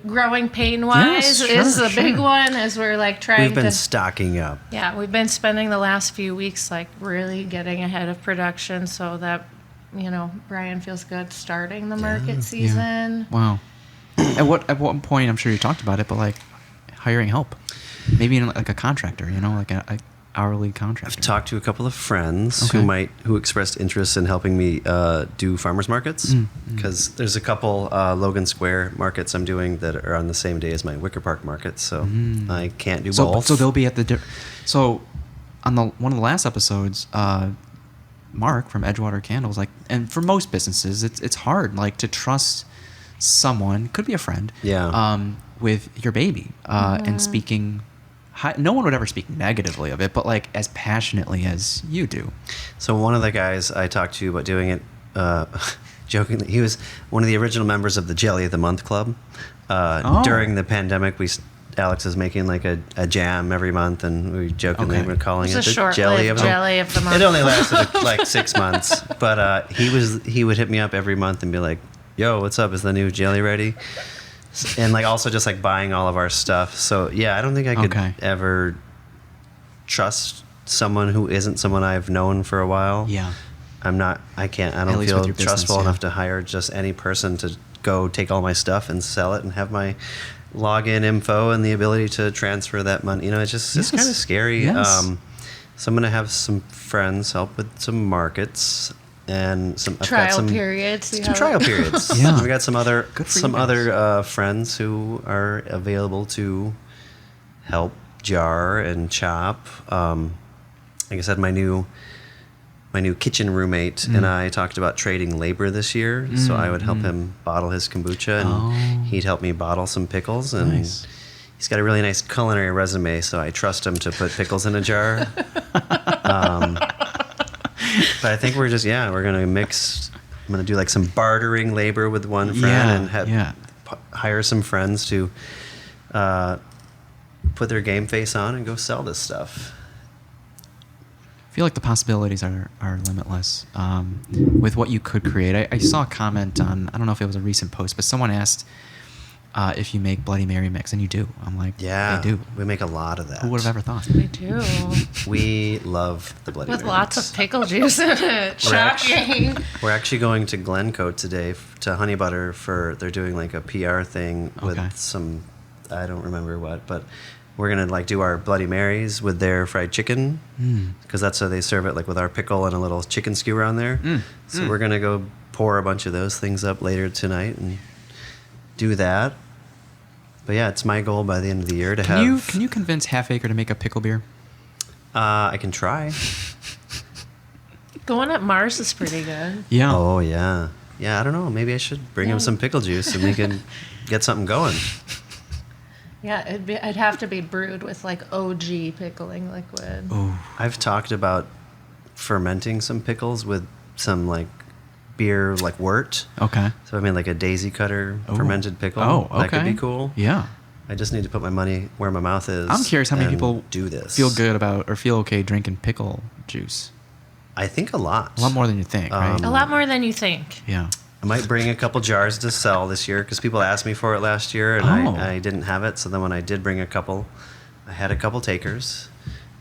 growing pain-wise Yes, is sure, a big sure. one, as we're like trying We've been to... stocking up. Yeah, we've been spending the last few weeks like really getting ahead of production so that, Brian feels good starting the market season. Wow. At what point, I'm sure you talked about it, but like hiring help, maybe in like a contractor, like a hourly contractor. I've talked to a couple of friends Okay. who expressed interest in helping me do farmers markets, because there's a couple Logan Square markets I'm doing that are on the same day as my Wicker Park market, so I can't do both. So they'll be at the. So on one of the last episodes, Mark from Edgewater Candles, and for most businesses, it's hard to trust someone, could be a friend, with your baby, and speaking. No one would ever speak negatively of it, but as passionately as you do. So one of the guys I talked to about doing it, jokingly, he was one of the original members of the Jelly of the Month Club. During the pandemic, Alex is making like a jam every month, and we jokingly were calling it the Jelly of the Month. It only lasted like 6 months, but he would hit me up every month and be like, "Yo, what's up? Is the new jelly ready?" And like also just like buying all of our stuff. So yeah, I don't think I could ever trust someone who isn't someone I've known for a while. Yeah. I don't feel trustful enough to hire just any person to go take all my stuff and sell it and have my login info and the ability to transfer that money. You know, it's kind of scary. Yes. So I'm going to have some friends help with some markets and some trial periods. Some trial periods. Yeah. We got some other friends who are available to help jar and chop. Like I said, my new kitchen roommate and I talked about trading labor this year. So I would help him bottle his kombucha, and he'd help me bottle some pickles. And he's got a really nice culinary resume, so I trust him to put pickles in a jar. But I think we're going to mix. I'm going to do like some bartering labor with one friend and hire some friends to put their game face on and go sell this stuff. I feel like the possibilities are limitless with what you could create. I saw a comment on, I don't know if it was a recent post, but someone asked if you make Bloody Mary mix, and you do. I'm like, I do. We make a lot of that. Who would have ever thought? We do. We love the Bloody Mary with lots mix. of pickle juice in it. Shocking. We're actually going to Glencoe today to Honey Butter they're doing like a PR thing with some, I don't remember what, but we're going to like do our Bloody Marys with their fried chicken, because that's how they serve it, like with our pickle and a little chicken skewer on there. So we're going to go pour a bunch of those things up later tonight and do that. But yeah, it's my goal by the end of the year to have... Can you convince Half Acre to make a pickle beer? I can try. The one at Mars is pretty good. Yeah. Oh, yeah. Yeah, I don't know. Maybe I should bring him some pickle juice and we can get something going. Yeah, it'd have to be brewed with like OG pickling liquid. Oh. I've talked about fermenting some pickles with some like beer like wort. Okay. So I mean like a daisy cutter fermented pickle. Oh, okay. That could be cool. Yeah. I just need to put my money where my mouth is. I'm curious how many people do this. Feel good about or feel okay drinking pickle juice. I think a lot. A lot more than you think, right? A lot more than you think. Yeah. I might bring a couple jars to sell this year because people asked me for it last year and I didn't have it. So then when I did bring a couple, I had a couple takers.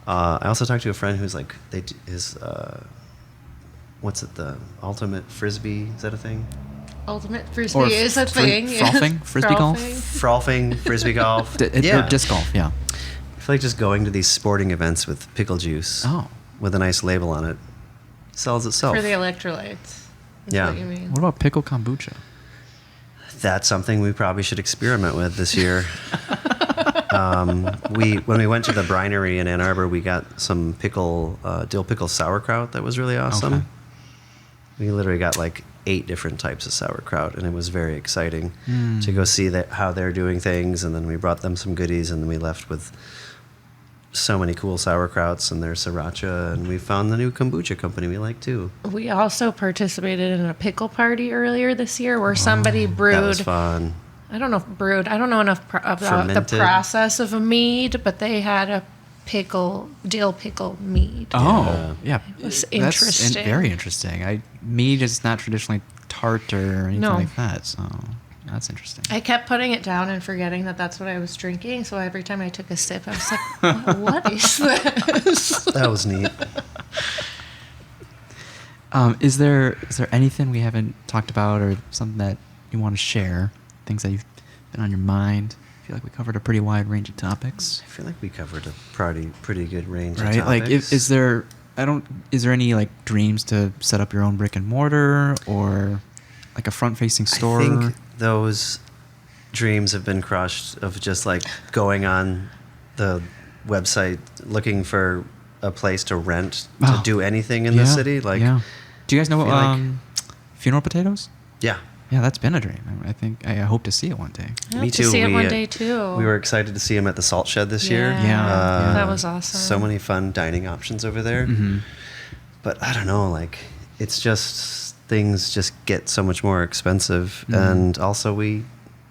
I also talked to a friend who's like, what's it, the ultimate frisbee? Is that a thing? Ultimate frisbee is a thing. Frolfing? Frisbee golf? Frolfing, frisbee golf. Or disc golf, yeah. I feel like just going to these sporting events with pickle juice with a nice label on it sells itself. For the electrolytes. Yeah. What you mean. What about pickle kombucha? That's something we probably should experiment with this year. When we went to the brinery in Ann Arbor, we got some dill pickle sauerkraut that was really awesome. Okay. We literally got like 8 different types of sauerkraut, and it was very exciting to go see how they're doing things. And then we brought them some goodies, and then we left with so many cool sauerkrauts and their sriracha, and we found the new kombucha company we like too. We also participated in a pickle party earlier this year where somebody brewed. That was fun. I don't know enough about Fermented. the process of a mead, but they had a dill pickle mead. Oh, yeah. It was interesting. That's very interesting. Mead is not traditionally tart or anything like that, so that's interesting. I kept putting it down and forgetting that that's what I was drinking, so every time I took a sip, I was like, what is this? That was neat. Is there anything we haven't talked about or something that you want to share? Things that you've been on your mind? I feel like we covered a pretty wide range of topics. I feel like we covered a pretty good range of right? topics. Like, is there any like dreams to set up your own brick and mortar or like a front-facing store? I think those dreams have been crushed of just like going on the website looking for a place to rent to do anything in the city. Like, do you guys know Funeral Potatoes? Yeah. Yeah, that's been a dream. I hope to see it one day. I hope to see it one day too. We were excited to see him at the Salt Shed this year. Yeah. That was awesome. So many fun dining options over there. But I don't know, like it's just things just get so much more expensive. And also we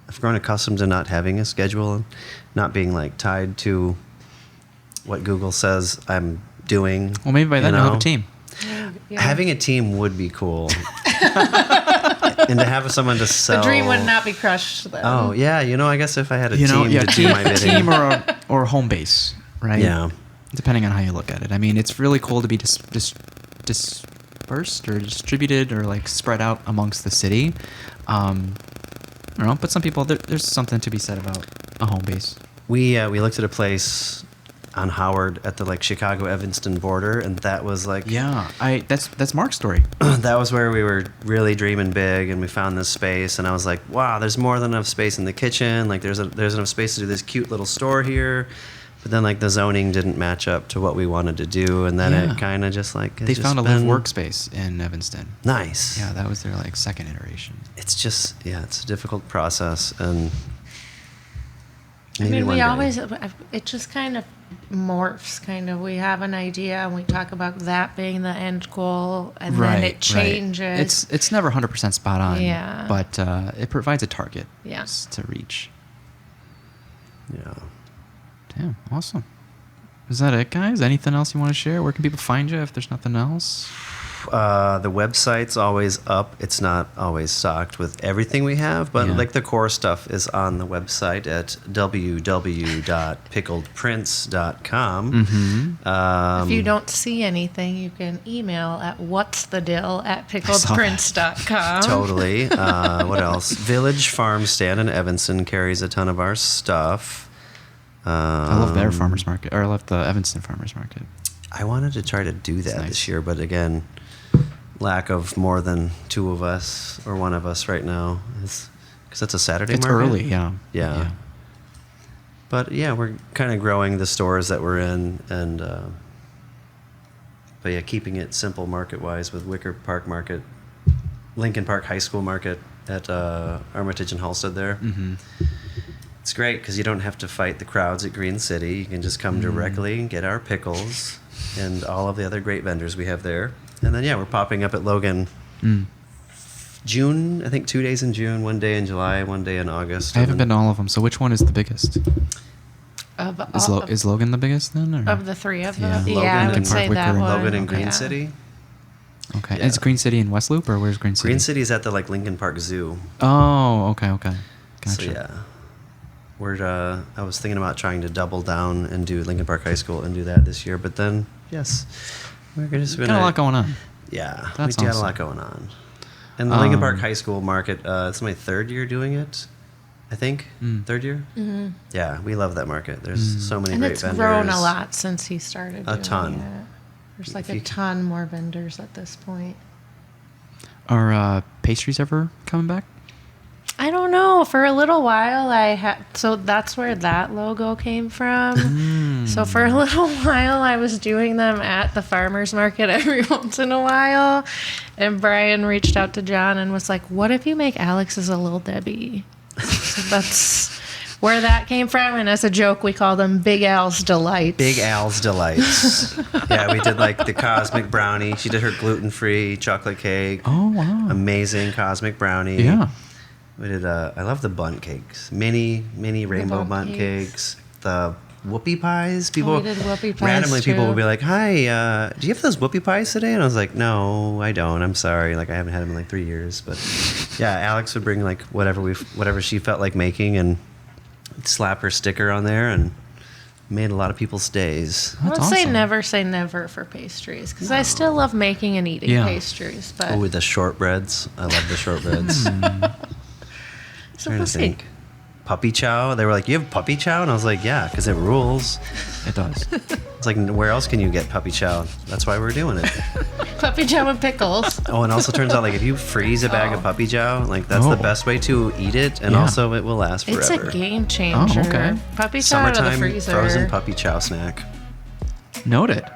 have grown accustomed to not having a schedule and not being like tied to what Google says I'm doing. Well, maybe by then you'll have a team. Yeah. Having a team would be cool. And to have someone to sell. The dream would not be crushed then. Oh, yeah. I guess if I had a team to do my bidding. Team or home base, right? Yeah. Depending on how you look at it. I mean, it's really cool to be dispersed or distributed or like spread out amongst the city. I don't know, but some people, there's something to be said about a home base. We looked at a place on Howard at the like Chicago Evanston border, and that was like that's Mark's story. that was where we were really dreaming big, and we found this space, and I was like, wow, there's more than enough space in the kitchen. Like there's enough space to do this cute little store here. But then like the zoning didn't match up to what we wanted to do, and then it kind of just like they found a live workspace in Evanston. Nice. Yeah, that was their like second iteration. It's just it's a difficult process, and I mean, it just kind of morphs, kind of. We have an idea and we talk about that being the end goal, and then it changes. It's never 100% spot on, yeah, but it provides a target to reach. Yeah. Damn, awesome. Is that it, guys? Anything else you want to share? Where can people find you if there's nothing else? The website's always up. It's not always stocked with everything we have, but like the core stuff is on the website at www.pickledprince.com. Mm-hmm. If you don't see anything, you can email at what'sthedeal@pickledprince.com. Totally. What else? Village Farm Stand in Evanston carries a ton of our stuff. I love their farmers market, or I love the Evanston farmers market. I wanted to try to do that this year, but again, lack of more than two of us or one of us right now, because it's a Saturday market. It's early, yeah. But we're kind of growing the stores that we're in, and but keeping it simple market wise with Wicker Park Market, Lincoln Park High School Market at Armitage and Halstead there. Mm-hmm. It's great because you don't have to fight the crowds at Green City. You can just come directly and get our pickles and all of the other great vendors we have there. And then, we're popping up at Logan June, I think 2 days in June, 1 day in July, 1 day in August. I haven't been to all of them, so which one is the biggest? Is Logan the biggest then? Or? Of the three of them? Logan, I would say that one. Logan and Green City. Okay. And is Green City in West Loop, or where's Green City? Green City is at the Lincoln Park Zoo. Oh, okay. Gotcha. So, I was thinking about trying to double down and do Lincoln Park High School and do that this year, but then we're just got a lot going on. Yeah, That's we got awesome. a lot going on. And the Lincoln Park High School market, it's my third year doing it, I think. Third year. Mm-hmm. Yeah, we love that market. There's so many great vendors. And it's grown a lot since he started. A ton. It. There's like a ton more vendors at this point. Are pastries ever coming back? I don't know. For a little while, so that's where that logo came from. So for a little while, I was doing them at the farmer's market every once in a while. And Brian reached out to John and was like, what if you make Alex's a Little Debbie? So that's where that came from. And as a joke, we call them Big Al's Delights. Big Al's Delights. We did like the Cosmic Brownie. She did her gluten-free chocolate cake. Oh, wow. Amazing Cosmic Brownie. Yeah. We did. I love the bundt cakes. Mini rainbow bundt cakes. The whoopie pies. We did whoopie pies randomly too. people would be like, "Hi, do you have those whoopie pies today?" And I was like, "No, I don't. I'm sorry. Like I haven't had them in like 3 years." But Alex would bring like whatever she felt like making and slap her sticker on there and made a lot of people's days. I would say never for pastries, because I still love making and eating pastries. But with the shortbreads, I love the shortbreads. So trying we'll to think. Puppy chow. They were like, "You have puppy chow?" And I was like, "Yeah, because it rules." It does. It's like, where else can you get puppy chow? That's why we're doing it. Puppy chow and pickles. Oh, and also turns out like if you freeze a bag of puppy chow, like that's the best way to eat it, and also it will last forever. It's a game changer. Oh, okay. Puppy chow out of the Summertime freezer. frozen puppy chow snack. Noted.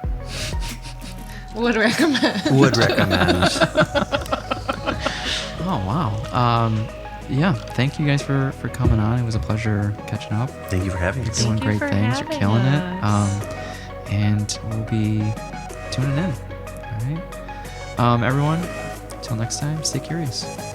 Would recommend. Would recommend. Oh, wow. Thank you guys for coming on. It was a pleasure catching up. Thank you for having us. You're doing great things. You're killing it. And we'll be tuning in. All right. Everyone, Until next time, stay curious.